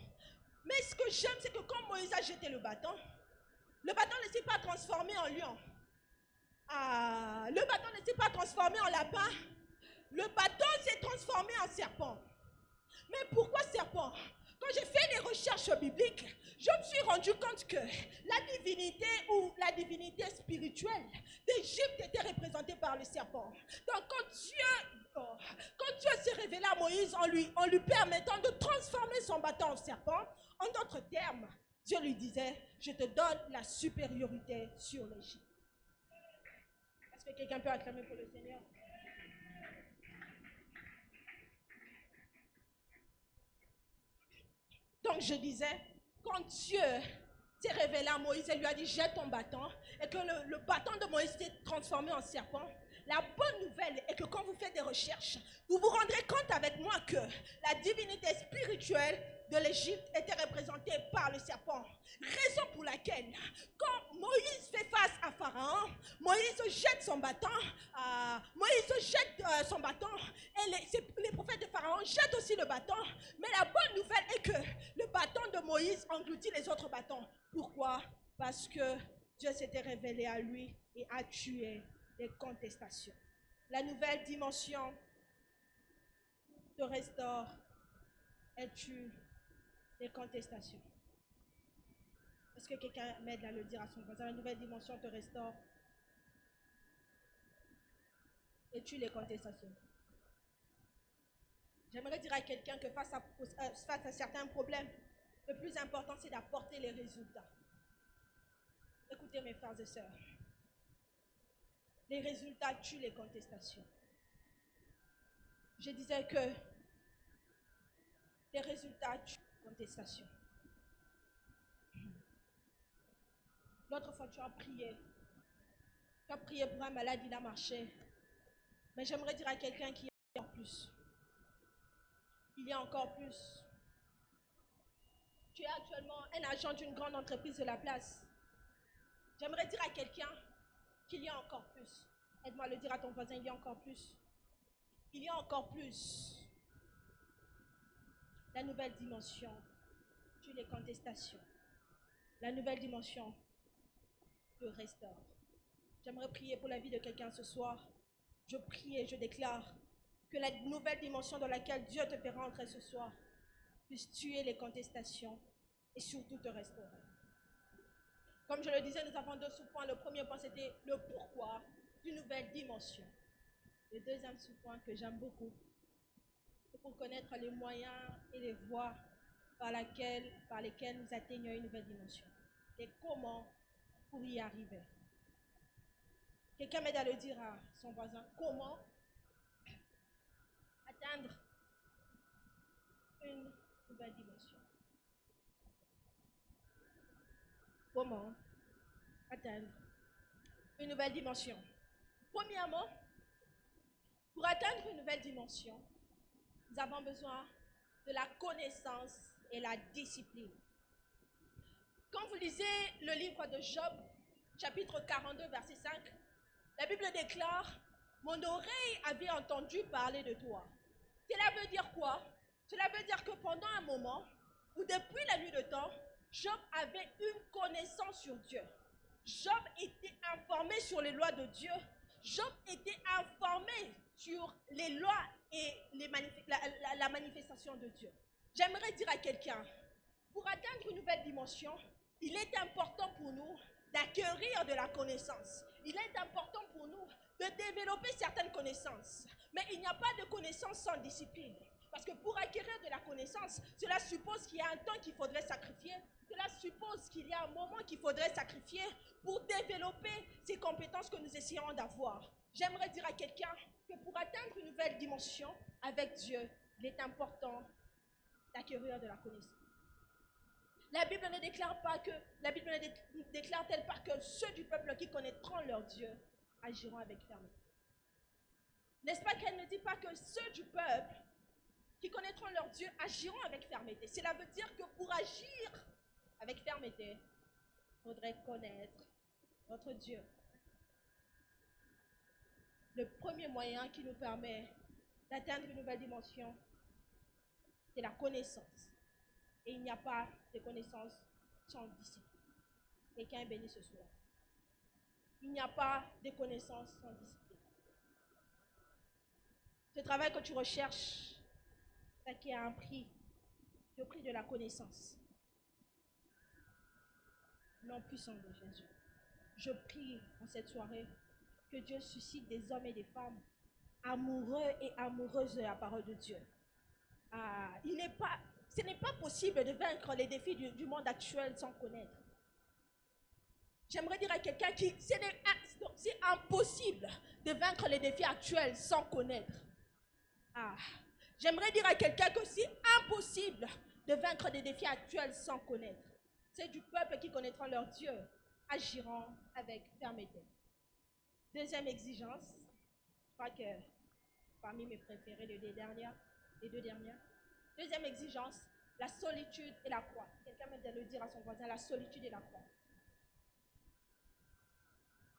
Mais ce que j'aime, c'est que quand Moïse a jeté le bâton ne s'est pas transformé en lion. Le bâton ne s'est pas transformé en lapin. Le bâton s'est transformé en serpent. Mais pourquoi serpent? Quand j'ai fait les recherches bibliques, je me suis rendu compte que la divinité ou la divinité spirituelle d'Égypte était représentée par le serpent. Donc quand Dieu s'est révélé à Moïse en lui permettant de transformer son bâton en serpent, en d'autres termes, Dieu lui disait: je te donne la supériorité sur l'Égypte. Est-ce que quelqu'un peut acclamer pour le Seigneur? Donc je disais, quand Dieu s'est révélé à Moïse et lui a dit: jette ton bâton, et que le bâton de Moïse s'est transformé en serpent, la bonne nouvelle est que quand vous faites des recherches, vous vous rendrez compte avec moi que la divinité spirituelle de l'Égypte était représentée par le serpent. Raison pour laquelle, quand Moïse fait face à Pharaon, Moïse jette son bâton, et les prophètes de Pharaon jettent aussi le bâton. Mais la bonne nouvelle est que le bâton de Moïse engloutit les autres bâtons. Pourquoi? Parce que Dieu s'était révélé à lui et a tué les contestations. La nouvelle dimension te restaure et tue les contestations. Est-ce que quelqu'un m'aide à le dire à son voisin? La nouvelle dimension te restaure et tue les contestations. J'aimerais dire à quelqu'un que face à certains problèmes, le plus important, c'est d'apporter les résultats. Écoutez mes frères et sœurs. Les résultats tuent les contestations. Je disais que les résultats tuent les contestations. L'autre fois, tu as prié. Tu as prié pour un malade, il a marché. Mais j'aimerais dire à quelqu'un qu'il y a encore plus. Il y a encore plus. Tu es actuellement un agent d'une grande entreprise de la place. J'aimerais dire à quelqu'un qu'il y a encore plus. Aide-moi à le dire à ton voisin, il y a encore plus. Il y a encore plus. La nouvelle dimension tue les contestations. La nouvelle dimension te restaure. J'aimerais prier pour la vie de quelqu'un ce soir. Je prie et je déclare que la nouvelle dimension dans laquelle Dieu te fera entrer ce soir puisse tuer les contestations et surtout te restaurer. Comme je le disais, nous avons deux sous-points. Le premier point, c'était le pourquoi d'une nouvelle dimension. Le deuxième sous-point que j'aime beaucoup, c'est pour connaître les moyens et les voies par lesquelles nous atteignons une nouvelle dimension. Et comment pour y arriver. Quelqu'un m'aide à le dire à son voisin. Comment atteindre une nouvelle dimension? Comment atteindre une nouvelle dimension? Premièrement, pour atteindre une nouvelle dimension, nous avons besoin de la connaissance et la discipline. Quand vous lisez le livre de Job, chapitre 42, verset 5, la Bible déclare « Mon oreille avait entendu parler de toi ». Cela veut dire quoi? Cela veut dire que pendant un moment, ou depuis la nuit de temps, Job avait une connaissance sur Dieu. Job était informé sur les lois de Dieu. Job était informé sur les lois et la manifestation de Dieu. J'aimerais dire à quelqu'un, pour atteindre une nouvelle dimension, il est important pour nous d'acquérir de la connaissance. Il est important pour nous de développer certaines connaissances. Mais il n'y a pas de connaissance sans discipline. Parce que pour acquérir de la connaissance, cela suppose qu'il y a un temps qu'il faudrait sacrifier. Cela suppose qu'il y a un moment qu'il faudrait sacrifier pour développer ces compétences que nous essayons d'avoir. J'aimerais dire à quelqu'un que pour atteindre une nouvelle dimension avec Dieu, il est important d'acquérir de la connaissance. La Bible ne déclare-t-elle pas que ceux du peuple qui connaîtront leur Dieu agiront avec fermeté? N'est-ce pas qu'elle ne dit pas que ceux du peuple qui connaîtront leur Dieu agiront avec fermeté? Cela veut dire que pour agir avec fermeté, il faudrait connaître notre Dieu. Le premier moyen qui nous permet d'atteindre une nouvelle dimension, c'est la connaissance. Et il n'y a pas de connaissance sans discipline. Quelqu'un est béni ce soir. Il n'y a pas de connaissance sans discipline. Ce travail que tu recherches, ça qui a un prix, le prix de la connaissance. Nom puissant de Jésus. Je prie en cette soirée que Dieu suscite des hommes et des femmes amoureux et amoureuses de la parole de Dieu. Ce n'est pas possible de vaincre les défis du monde actuel sans connaître. J'aimerais dire à quelqu'un qui c'est impossible de vaincre les défis actuels sans connaître. J'aimerais dire à quelqu'un que c'est impossible de vaincre des défis actuels sans connaître. C'est du peuple qui connaîtront leur Dieu, agiront avec fermeté. Deuxième exigence, je crois que parmi mes préférés, les deux dernières. Deuxième exigence, la solitude et la croix. Quelqu'un vient de le dire à son voisin, la solitude et la croix.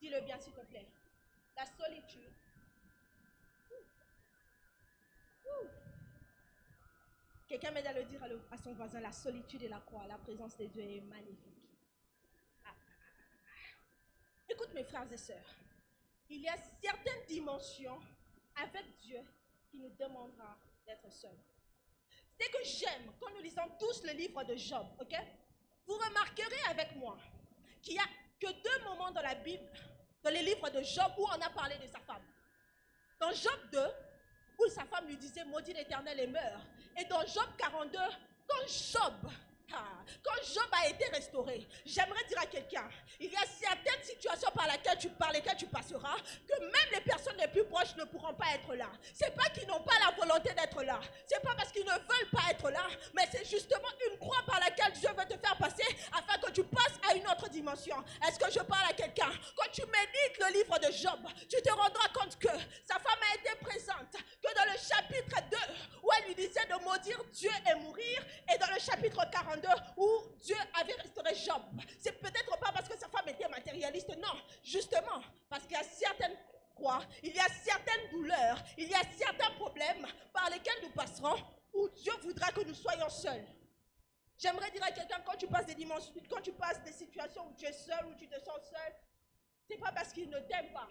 Dis-le bien s'il te plaît. La solitude. Quelqu'un m'aide à le dire à son voisin, la solitude et la croix. La présence de Dieu est magnifique. Écoute mes frères et sœurs. Il y a certaines dimensions avec Dieu qui nous demandera d'être seuls. C'est que j'aime, quand nous lisons tous le livre de Job, ok? Vous remarquerez avec moi qu'il n'y a que 2 moments dans la Bible, dans les livres de Job, où on a parlé de sa femme. Dans Job 2, où sa femme lui disait, maudit l'Éternel et meurt. Et dans Job 42, quand Job a été restauré, j'aimerais dire à quelqu'un, il y a certaines situations par lesquelles tu passeras, que même les personnes les plus proches ne pourront pas être là. C'est pas qu'ils n'ont pas la volonté d'être là. C'est pas parce qu'ils ne veulent pas être là, mais c'est justement une croix par laquelle Dieu veut te faire passer afin que tu passes à une autre dimension. Est-ce que je parle à quelqu'un? Quand tu médites le livre de Job, tu te rendras compte que sa femme a été présente, que dans le chapitre 2, où elle lui disait de maudire Dieu et mourir, et dans le chapitre 42, où Dieu avait restauré Job. C'est peut-être pas parce que sa femme était matérialiste, non, justement, parce qu'il y a certaines croix, il y a certaines douleurs, il y a certains problèmes par lesquels nous passerons, où Dieu voudra que nous soyons seuls. J'aimerais dire à quelqu'un, quand tu passes des dimensions, quand tu passes des situations où tu es seul, où tu te sens seul, c'est pas parce qu'il ne t'aime pas.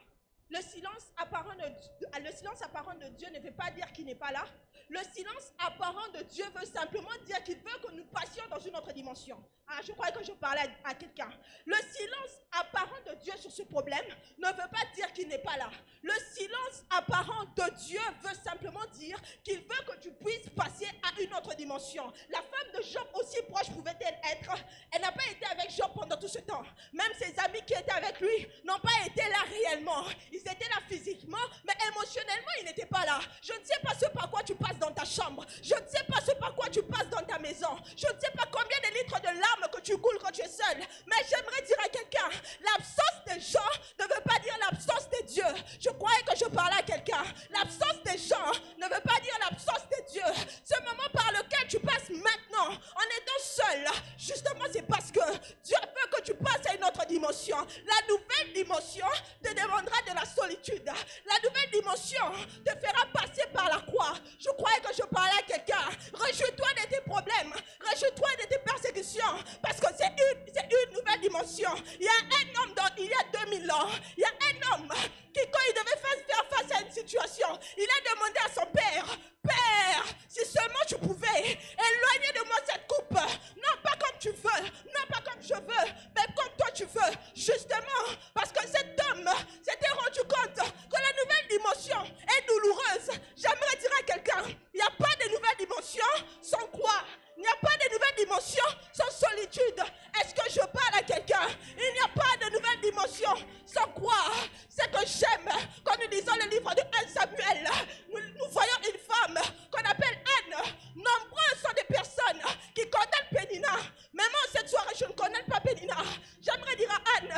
Le silence apparent de Dieu ne veut pas dire qu'il n'est pas là. Le silence apparent de Dieu veut simplement dire qu'il veut que nous passions dans une autre dimension. Ah, je croyais que je parlais à quelqu'un. Le silence apparent de Dieu sur ce problème ne veut pas dire qu'il n'est pas là. Le silence apparent de Dieu veut simplement dire qu'il veut que tu puisses passer à une autre dimension. La femme de Job, aussi proche pouvait-elle être, elle n'a pas été avec Job pendant tout ce temps. Même ses amis qui étaient avec lui n'ont pas été là réellement. Ils étaient là physiquement, mais émotionnellement, ils n'étaient pas là. Je ne sais pas ce par quoi tu passes dans ta chambre. Je ne sais pas ce par quoi tu passes dans ta maison. Je ne sais pas combien de litres de larmes que tu coules quand tu es seul. Mais j'aimerais dire à quelqu'un, l'absence des gens ne veut pas dire l'absence de Dieu. Je croyais que je parlais à quelqu'un. L'absence des gens ne veut pas dire l'absence de Dieu. Ce moment par lequel tu passes maintenant, en étant seul, justement, c'est parce que Dieu veut que tu passes à une autre dimension. La nouvelle dimension te demandera de la solitude. La nouvelle dimension te fera passer par la croix. Je croyais que je parlais à quelqu'un. Réjouis-toi de tes problèmes. Réjouis-toi de tes persécutions. Parce que c'est une nouvelle dimension. Il y a un homme, il y a 2000 ans, il y a un homme qui, quand il devait faire face à une situation, il a demandé à son père, Père, si seulement tu pouvais éloigner de moi cette coupe. Non pas comme tu veux, non pas comme je veux, mais comme toi tu veux. Justement, parce que cet homme s'était rendu compte que la nouvelle dimension est douloureuse. J'aimerais dire à quelqu'un, il n'y a pas de nouvelle dimension sans croix. Il n'y a pas de nouvelle dimension sans solitude. Est-ce que je parle à quelqu'un? Il n'y a pas de nouvelle dimension sans croire. C'est que j'aime, quand nous lisons le livre de 1 Samuel, nous voyons une femme qu'on appelle Anne. Nombreuses sont des personnes qui condamnent Pénina. Mais moi, cette soirée, je ne connais pas Pénina. J'aimerais dire à Anne,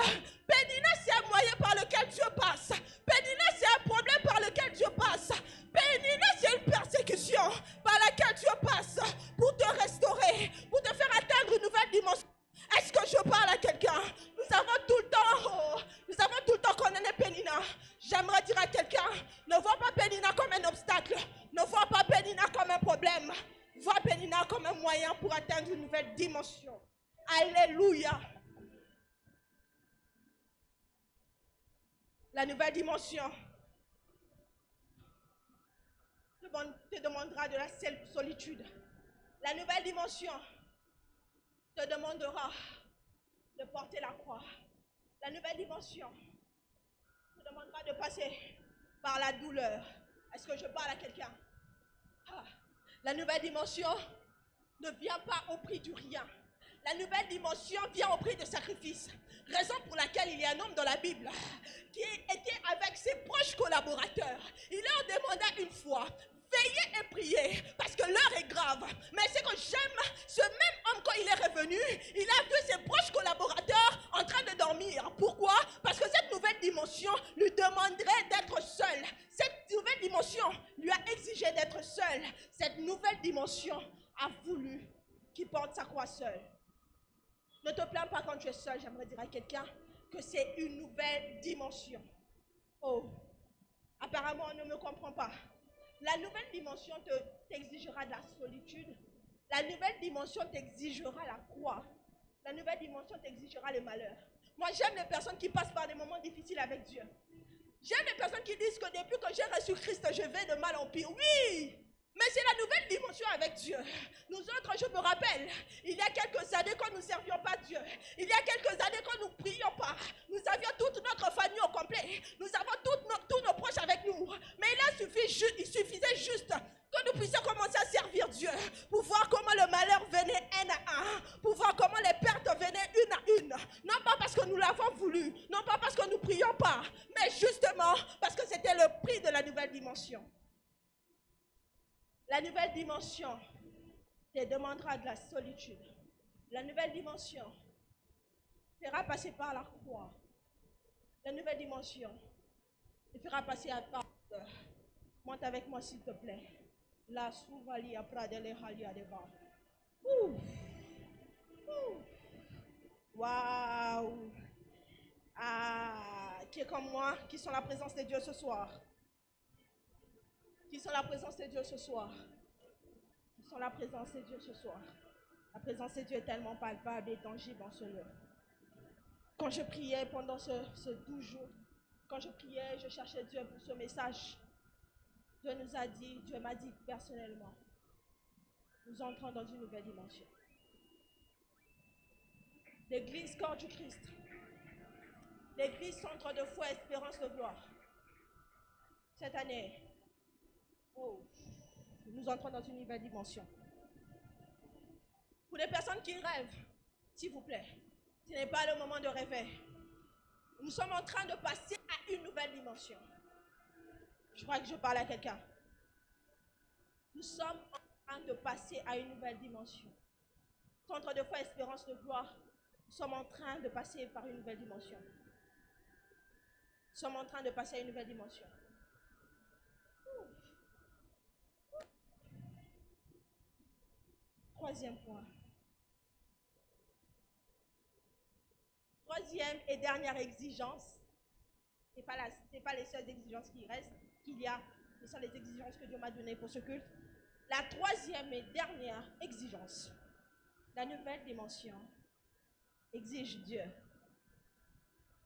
Pénina, c'est un moyen par lequel Dieu passe. Pénina, c'est un problème par lequel Dieu passe. Pénina, c'est une persécution par laquelle Dieu passe pour te restaurer, pour te faire atteindre une nouvelle dimension. Est-ce que je parle à quelqu'un? Nous avons tout le temps condamné Pénina. J'aimerais dire à quelqu'un, ne vois pas Pénina comme un obstacle. Ne vois pas Pénina comme un problème. Vois Pénina comme un moyen pour atteindre une nouvelle dimension. Alléluia. La nouvelle dimension te demandera de la solitude. La nouvelle dimension te demandera de porter la croix. La nouvelle dimension te demandera de passer par la douleur. Est-ce que je parle à quelqu'un? La nouvelle dimension ne vient pas au prix du rien. La nouvelle dimension vient au prix de sacrifice. Raison pour laquelle il y a un homme dans la Bible qui était avec ses proches collaborateurs. Il leur demanda une fois, veillez et priez parce que l'heure est grave. Mais c'est que j'aime ce même homme, quand il est revenu, il a vu ses proches collaborateurs en train de dormir. Pourquoi? Parce que cette nouvelle dimension lui demanderait d'être seul. Cette nouvelle dimension lui a exigé d'être seul. Cette nouvelle dimension a voulu qu'il porte sa croix seul. Ne te plains pas quand tu es seul. J'aimerais dire à quelqu'un que c'est une nouvelle dimension. Oh, apparemment on ne me comprend pas. La nouvelle dimension t'exigera de la solitude. La nouvelle dimension t'exigera la croix. La nouvelle dimension t'exigera le malheur. Moi, j'aime les personnes qui passent par des moments difficiles avec Dieu. J'aime les personnes qui disent que depuis que j'ai reçu Christ, je vais de mal en pire. Oui, mais c'est la nouvelle dimension avec Dieu. Nous autres, je me rappelle, il y a quelques années quand nous ne servions pas Dieu, il y a quelques années quand nous ne prions pas, nous avions toute notre famille au complet, nous avons tous nos proches avec nous. Mais il suffisait juste que nous puissions commencer à servir Dieu pour voir comment le malheur venait un à un, pour voir comment les pertes venaient une à une. Non pas parce que nous l'avons voulu, non pas parce que nous ne prions pas, mais justement parce que c'était le prix de la nouvelle dimension. La nouvelle dimension te demandera de la solitude. La nouvelle dimension te fera passer par la croix. La nouvelle dimension te fera passer par la peur. Monte avec moi s'il te plaît. La souvali a pradele halia deva. Waouh! Ah, qui est comme moi, qui sont la présence de Dieu ce soir. Qui sont la présence de Dieu ce soir. Qui sont la présence de Dieu ce soir. La présence de Dieu est tellement palpable et tangible en ce lieu. Quand je priais pendant ce 12 jours, quand je priais, je cherchais Dieu pour ce message. Dieu nous a dit, Dieu m'a dit personnellement, nous entrons dans une nouvelle dimension. L'église corps du Christ. L'église centre de foi, espérance de gloire. Cette année, nous entrons dans une nouvelle dimension. Pour les personnes qui rêvent, s'il vous plaît, ce n'est pas le moment de rêver. Nous sommes en train de passer à une nouvelle dimension. Je crois que je parle à quelqu'un. Nous sommes en train de passer à une nouvelle dimension. Centre de foi, espérance de gloire, nous sommes en train de passer par une nouvelle dimension. Nous sommes en train de passer à une nouvelle dimension. Troisième point. Troisième et dernière exigence. Ce n'est pas les seules exigences qui restent, qu'il y a. Ce sont les exigences que Dieu m'a données pour ce culte. La troisième et dernière exigence. La nouvelle dimension exige Dieu.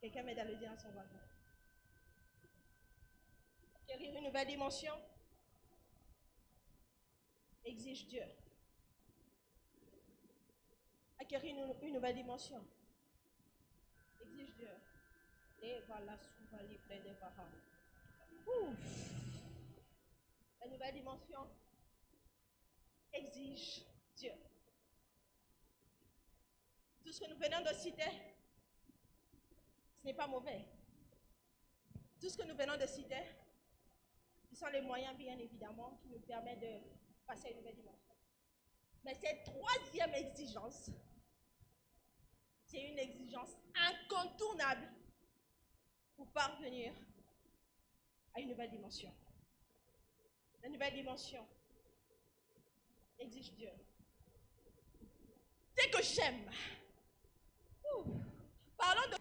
Quelqu'un m'aide à le dire à son voisin. Acquérir une nouvelle dimension exige Dieu. Acquérir une nouvelle dimension exige Dieu. Et voilà, souvent les près des parents. La nouvelle dimension exige Dieu. Tout ce que nous venons de citer, ce n'est pas mauvais. Tout ce que nous venons de citer, ce sont les moyens, bien évidemment, qui nous permettent de passer à une nouvelle dimension. Mais cette troisième exigence, c'est une exigence incontournable pour parvenir à une nouvelle dimension. La nouvelle dimension exige Dieu. C'est que j'aime. Parlons de...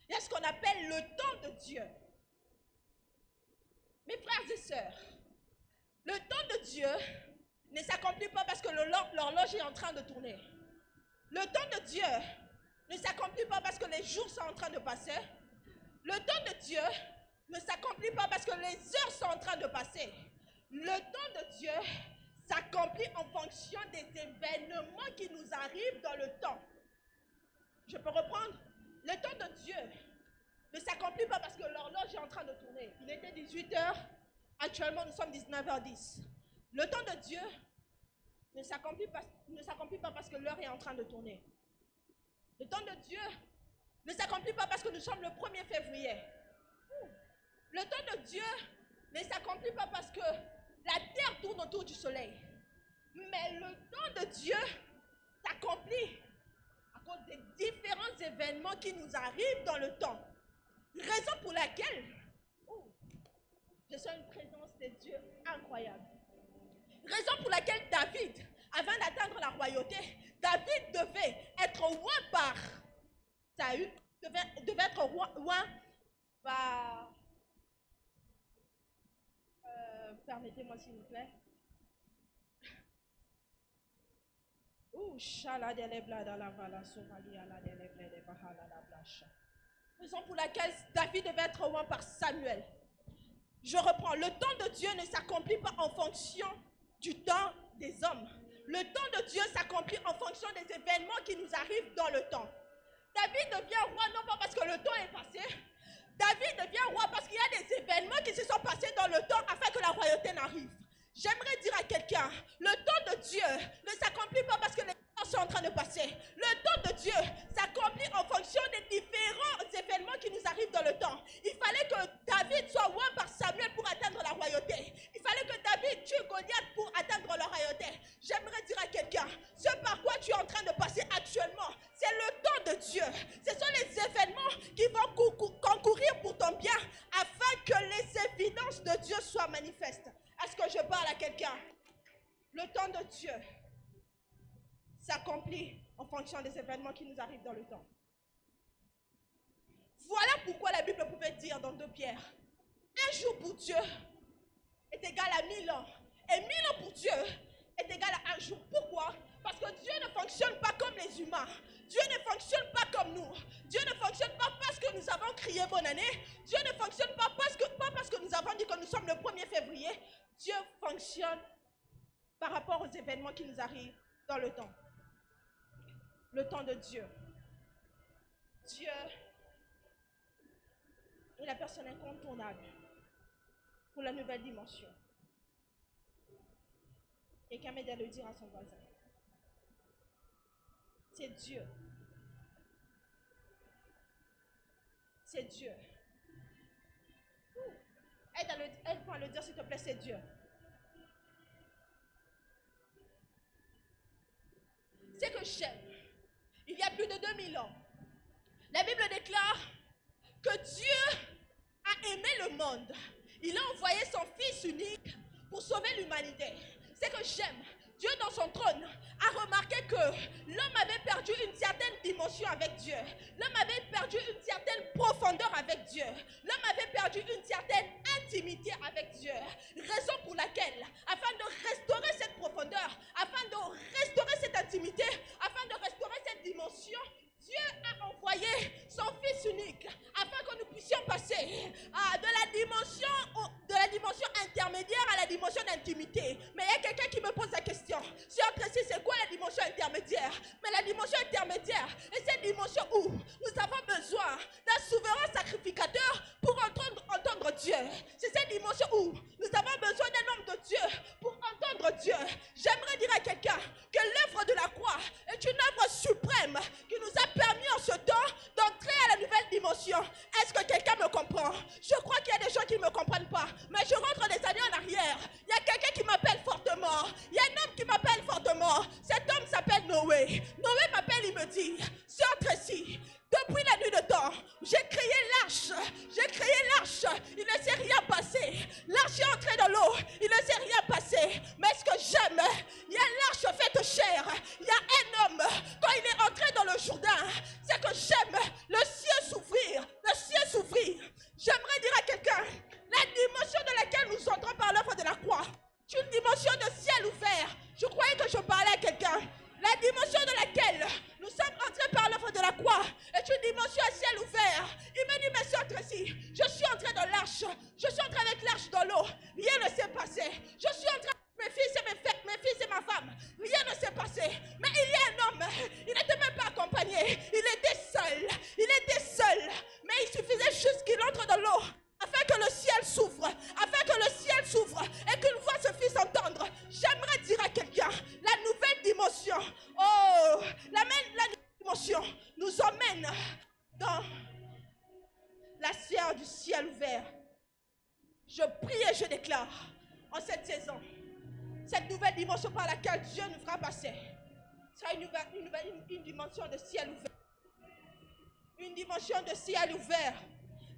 Il y a ce qu'on appelle le temps de Dieu. Mes frères et sœurs, le temps de Dieu ne s'accomplit pas parce que l'horloge est en train de tourner. Le temps de Dieu ne s'accomplit pas parce que les jours sont en train de passer. Le temps de Dieu ne s'accomplit pas parce que les heures sont en train de passer. Le temps de Dieu s'accomplit en fonction des événements qui nous arrivent dans le temps. Je peux reprendre. Le temps de Dieu ne s'accomplit pas parce que l'horloge est en train de tourner. Il était 18h, actuellement nous sommes 19h10. Le temps de Dieu ne s'accomplit pas parce que l'heure est en train de tourner. Le temps de Dieu ne s'accomplit pas parce que nous sommes le 1er février. Le temps de Dieu ne s'accomplit pas parce que la terre tourne autour du soleil. Mais le temps de Dieu s'accomplit à cause des différents événements qui nous arrivent dans le temps. Raison pour laquelle je sens une présence de Dieu incroyable. Raison pour laquelle David, avant d'atteindre la royauté, David devait être roi par Saül, devait être roi par... permettez-moi s'il vous plaît. Shala de lebla da la vala sovali ala de leble de bahala la blasha. Raison pour laquelle David devait être oint par Samuel. Je reprends. Le temps de Dieu ne s'accomplit pas en fonction du temps des hommes. Le temps de Dieu s'accomplit en fonction des événements qui nous arrivent dans le temps. David devient roi non pas parce que le temps est passé. David devient roi parce qu'il y a des événements qui se sont passés dans le temps afin que la royauté n'arrive. J'aimerais dire à quelqu'un, le temps de Dieu ne s'accomplit pas parce que les temps sont en train de passer. Le temps de Dieu s'accomplit en fonction des différents événements qui nous arrivent dans le temps. Il fallait que David soit oint par Samuel pour atteindre la royauté. Il fallait que David tue Goliath pour atteindre la royauté. J'aimerais dire à quelqu'un, ce par quoi tu es en train de passer actuellement, c'est le temps de Dieu. Ce sont les événements qui vont concourir pour ton bien afin que les évidences de Dieu soient manifestes. Est-ce que je parle à quelqu'un? Le temps de Dieu s'accomplit en fonction des événements qui nous arrivent dans le temps. Voilà pourquoi la Bible pouvait dire dans 2 Pierre, un jour pour Dieu est égal à 1000 ans. Et 1000 ans pour Dieu est égal à un jour. Pourquoi? Parce que Dieu ne fonctionne pas comme les humains. Dieu ne fonctionne pas comme nous. Dieu ne fonctionne pas parce que nous avons crié bonne année. Dieu ne fonctionne pas parce que nous avons dit que nous sommes le 1er février. Dieu fonctionne par rapport aux événements qui nous arrivent dans le temps. Le temps de Dieu. Dieu est la personne incontournable pour la nouvelle dimension. Quelqu'un m'aide à le dire à son voisin. C'est Dieu. C'est Dieu. Aide-moi à le dire, s'il te plaît, c'est Dieu. C'est que j'aime. Il y a plus de 2000 ans, la Bible déclare que Dieu a aimé le monde. Il a envoyé son Fils unique pour sauver l'humanité. C'est que j'aime. Dieu dans son trône a remarqué que l'homme avait perdu une certaine dimension avec Dieu. L'homme avait perdu une certaine profondeur avec Dieu. L'homme avait perdu une certaine intimité avec Dieu. Raison pour laquelle, afin de restaurer cette profondeur, afin de restaurer cette intimité, afin de restaurer cette dimension, Dieu a envoyé son Fils unique afin que nous puissions passer de la dimension intermédiaire à la dimension d'intimité. Mais il y a quelqu'un qui me pose la question. Sœur Tracy, c'est quoi la dimension intermédiaire? Mais la dimension intermédiaire est cette dimension où nous avons besoin d'un souverain sacrificateur pour entendre Dieu. C'est cette dimension où nous avons besoin d'un homme de Dieu pour entendre Dieu. J'aimerais dire à quelqu'un que l'œuvre de la croix est une œuvre suprême qui nous a permis en ce temps d'entrer à la nouvelle dimension. Est-ce que quelqu'un me comprend? Je crois qu'il y a des gens qui ne me comprennent pas, mais je rentre des années en arrière. Il y a quelqu'un qui m'appelle fortement. Il y a un homme qui m'appelle fortement. Cet homme s'appelle Noé. Noé m'appelle, il me dit, Sœur Tracy, depuis la nuit de temps, j'ai créé l'arche. J'ai créé l'arche. Il ne s'est rien passé. L'arche est entrée dans l'eau. Il ne s'est rien passé. Mais ce que j'aime, il y a l'arche faite chair. Il y a un homme, quand il est entré dans le Jourdain, c'est que j'aime le ciel s'ouvrir. Le ciel s'ouvrir. J'aimerais dire à quelqu'un, la dimension de laquelle nous entrons par l'œuvre de la croix, c'est une dimension de ciel ouvert. Je croyais que je parlais à quelqu'un. La dimension de laquelle nous sommes entrés par l'œuvre de la croix est une dimension à ciel ouvert. Il me dit, mais sœur Tracy, je suis entré dans l'arche. Je suis entré avec l'arche dans l'eau. Rien ne s'est passé. Je suis entré avec mes fils et ma femme. Rien ne s'est passé. Mais il y a un homme. Il n'était même pas accompagné. Il était seul. Il était seul. Mais il suffisait juste qu'il entre dans l'eau afin que le ciel s'ouvre. Afin que le ciel s'ouvre et qu'une voix se fisse entendre. J'aimerais dire à quelqu'un, la nouvelle dimension, la nouvelle dimension nous emmène dans la sphère du ciel ouvert. Je prie et je déclare en cette saison, cette nouvelle dimension par laquelle Dieu nous fera passer sera une dimension de ciel ouvert. Une dimension de ciel ouvert.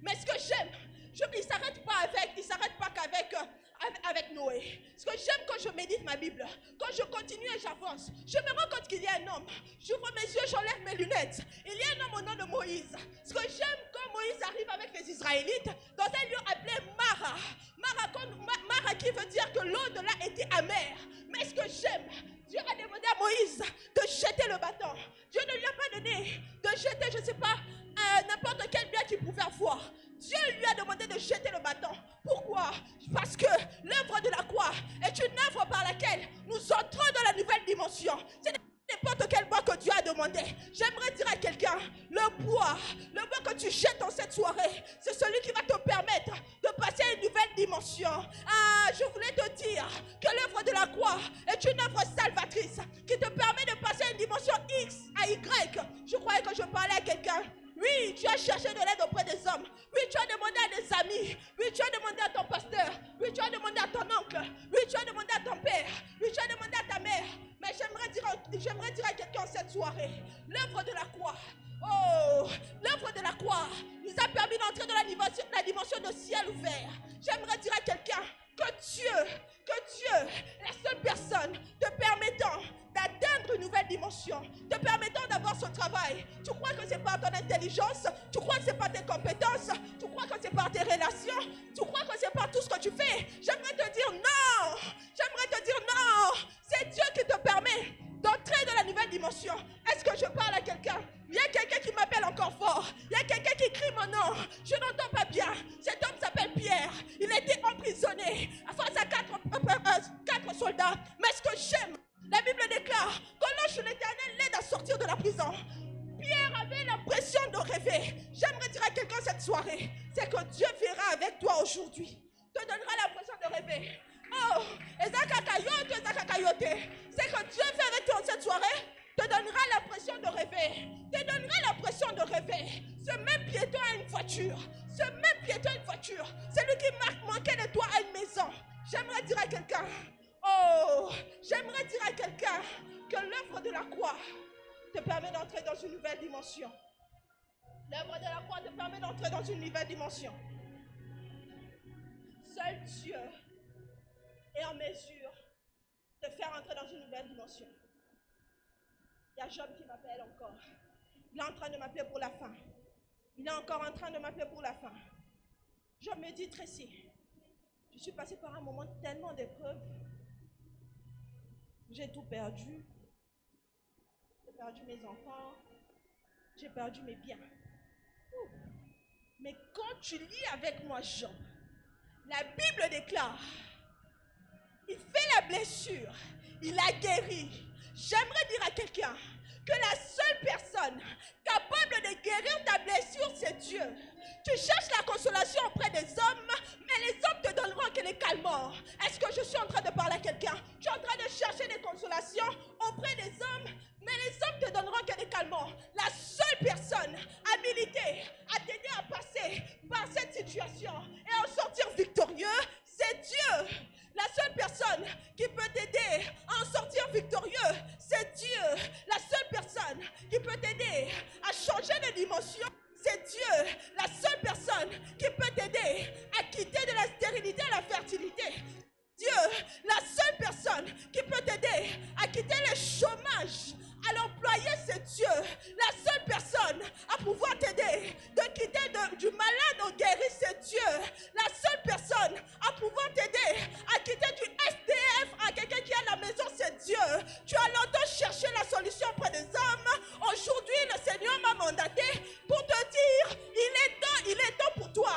Mais ce que j'aime, il ne s'arrête pas qu'avec Noé. Ce que j'aime quand je médite ma Bible, quand je continue et j'avance, je me rends compte qu'il y a un homme. J'ouvre mes yeux, j'enlève mes lunettes. Il y a un homme au nom de Moïse. Ce que j'aime quand Moïse arrive avec les Israélites dans un lieu appelé Mara. Mara qui veut dire que l'eau de là était amère. Mais ce que j'aime, Dieu a demandé à Moïse de jeter le bâton. Dieu ne lui a pas donné de jeter, je ne sais pas, n'importe quel bien qui as demandé. J'aimerais dire à quelqu'un, le bois que tu jettes dans cette soirée, c'est celui qui va te permettre de passer à une nouvelle dimension. Ah, je voulais te dire que l'œuvre de la croix est une œuvre salvatrice qui te permet de passer à une dimension X à Y. Je croyais que je parlais à quelqu'un. Oui, tu as cherché de l'aide auprès des hommes. Oui, tu as demandé à des amis. Oui, tu as demandé à ton pasteur. Oui, tu as demandé à ton oncle. Oui, tu as demandé à ton père. Oui, tu as demandé à ta mère. Mais j'aimerais dire à quelqu'un cette soirée, l'œuvre de la croix, oh, l'œuvre de la croix nous a permis d'entrer dans la dimension de ciel ouvert. J'aimerais dire à quelqu'un que Dieu est la seule personne te permettant d'atteindre une nouvelle dimension, te permettant d'avoir ce travail. Tu crois que c'est par ton intelligence, tu crois que c'est par tes compétences, tu crois que c'est par tes relations, tu crois que c'est par tout ce que tu fais. J'aimerais te dire non, c'est Dieu qui te permet d'entrer dans la nouvelle dimension. Est-ce que je parle à quelqu'un? Il y a quelqu'un qui m'appelle encore fort, il y a quelqu'un qui crie mon nom, je n'entends pas bien. Cet homme s'appelle Pierre, il a été emprisonné face à quatre soldats. Mais ce que j'aime, la Bible déclare que l'ange de l'Éternel l'aide à sortir de la prison. Pierre avait l'impression de rêver. J'aimerais dire à quelqu'un cette soirée, c'est que Dieu verra avec toi aujourd'hui, te donnera l'impression de rêver. Oh, c'est que Dieu fait avec toi cette soirée, te donnera l'impression de rêver. Ce même piéton a une voiture. Celui qui manquait de toi a une maison. J'aimerais dire à quelqu'un, que l'œuvre de la croix te permet d'entrer dans une nouvelle dimension. L'œuvre de la croix te permet d'entrer dans une nouvelle dimension. Seul Dieu est en mesure de faire entrer dans une nouvelle dimension. Il y a Job qui m'appelle encore. Il est en train de m'appeler pour la fin. Il est encore en train de m'appeler pour la fin. Job me dit, Tracy, je suis passé par un moment tellement d'épreuves. J'ai tout perdu. J'ai perdu mes enfants. J'ai perdu mes biens. Mais quand tu lis avec moi Job, la Bible déclare, il fait la blessure, il a guéri. J'aimerais dire à quelqu'un que la seule personne capable de guérir ta blessure, c'est Dieu. Tu cherches la consolation auprès des hommes, mais les hommes te donneront que les calmants. Est-ce que je suis en train de parler à quelqu'un? Tu es en train de chercher des consolations auprès des hommes, mais les hommes te donneront que des calmants. La seule personne habilitée à t'aider à passer par cette situation et à en sortir victorieux, c'est Dieu. La seule personne qui peut t'aider à en sortir victorieux, c'est Dieu. La seule personne qui peut t'aider à changer de dimension, c'est Dieu. La seule personne qui peut t'aider à quitter de la stérilité à la fertilité, Dieu. La seule personne qui peut t'aider à quitter le chômage à l'employé, c'est Dieu. La seule personne à pouvoir t'aider de quitter du malade au guéri, c'est Dieu. La seule personne à pouvoir t'aider à quitter du SDF à quelqu'un qui est à la maison, c'est Dieu. Tu as longtemps cherché la solution auprès des hommes. Aujourd'hui, le Seigneur m'a mandaté pour te dire, il est temps pour toi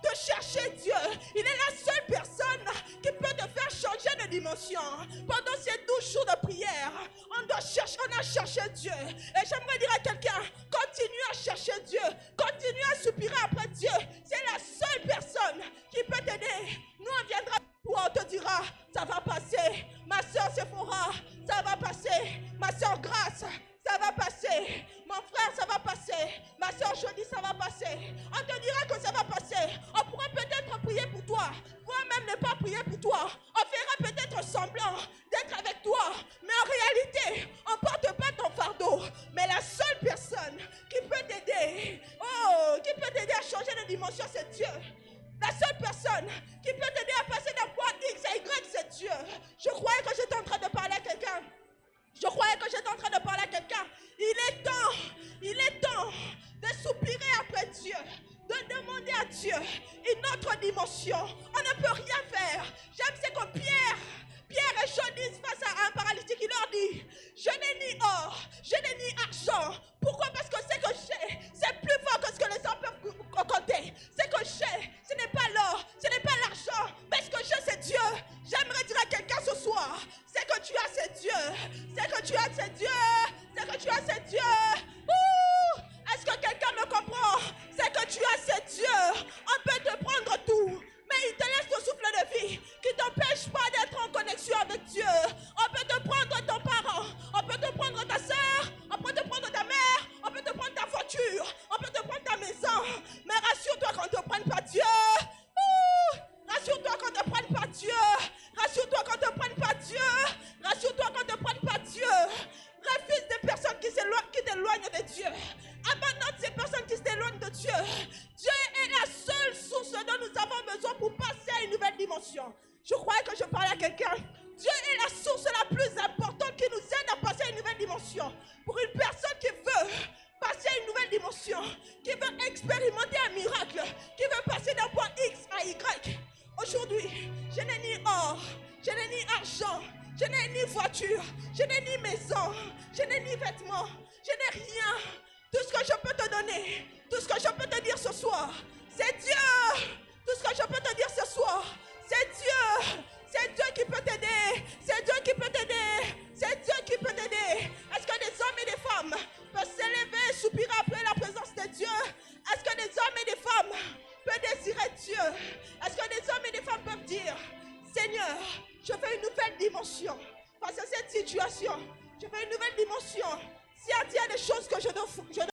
de chercher Dieu. Il est la seule personne qui peut te faire changer de dimension. Pendant ces 12 jours de prière, on a cherché Dieu. Et j'aimerais dire à quelqu'un, continue à chercher Dieu, continue à soupirer après Dieu. C'est la seule personne qui peut t'aider. Nous, on viendra pour on te dira, ça va passer. Ma soeur Sephora, ça va passer. Ma soeur Grâce, ça va passer. Mon frère, ça va passer. Ma soeur Jolie, ça va passer. On te dira que ça va passer. On pourra peut-être prier pour toi, voire même ne pas prier pour toi. On fera peut-être semblant d'être avec toi, mais en réalité, on ne porte pas ton fardeau. Mais la seule personne qui peut t'aider, qui peut t'aider à changer de dimension, c'est Dieu. La seule personne qui peut t'aider à passer d'un point X à Y, c'est Dieu. Je croyais que j'étais en train de parler à quelqu'un. s'éloignent de Dieu. Abandonne ces personnes qui s'éloignent de Dieu. Dieu est la seule source dont nous avons besoin pour passer à une nouvelle dimension. Je croyais que je parlais à quelqu'un. Dieu est la source la plus importante qui nous aide à passer à une nouvelle dimension. Pour une personne qui veut passer à une nouvelle dimension, qui veut expérimenter un miracle, qui veut passer d'un point X à Y. Aujourd'hui, je n'ai ni or, je n'ai ni argent, je n'ai ni voiture, je n'ai ni maison, je n'ai ni vêtements, je n'ai rien. Tout ce que je peux te donner, tout ce que je peux te dire ce soir, c'est Dieu. Tout ce que je peux te dire ce soir, c'est Dieu. C'est Dieu qui peut t'aider. C'est Dieu qui peut t'aider. C'est Dieu qui peut t'aider. Est-ce que des hommes et des femmes peuvent s'élever et soupirer après la présence de Dieu? Est-ce que des hommes et des femmes peuvent désirer Dieu? Est-ce que des hommes et des femmes peuvent dire, Seigneur, je veux une nouvelle dimension face à cette situation. Je veux une nouvelle dimension. S'il y a des choses que je dois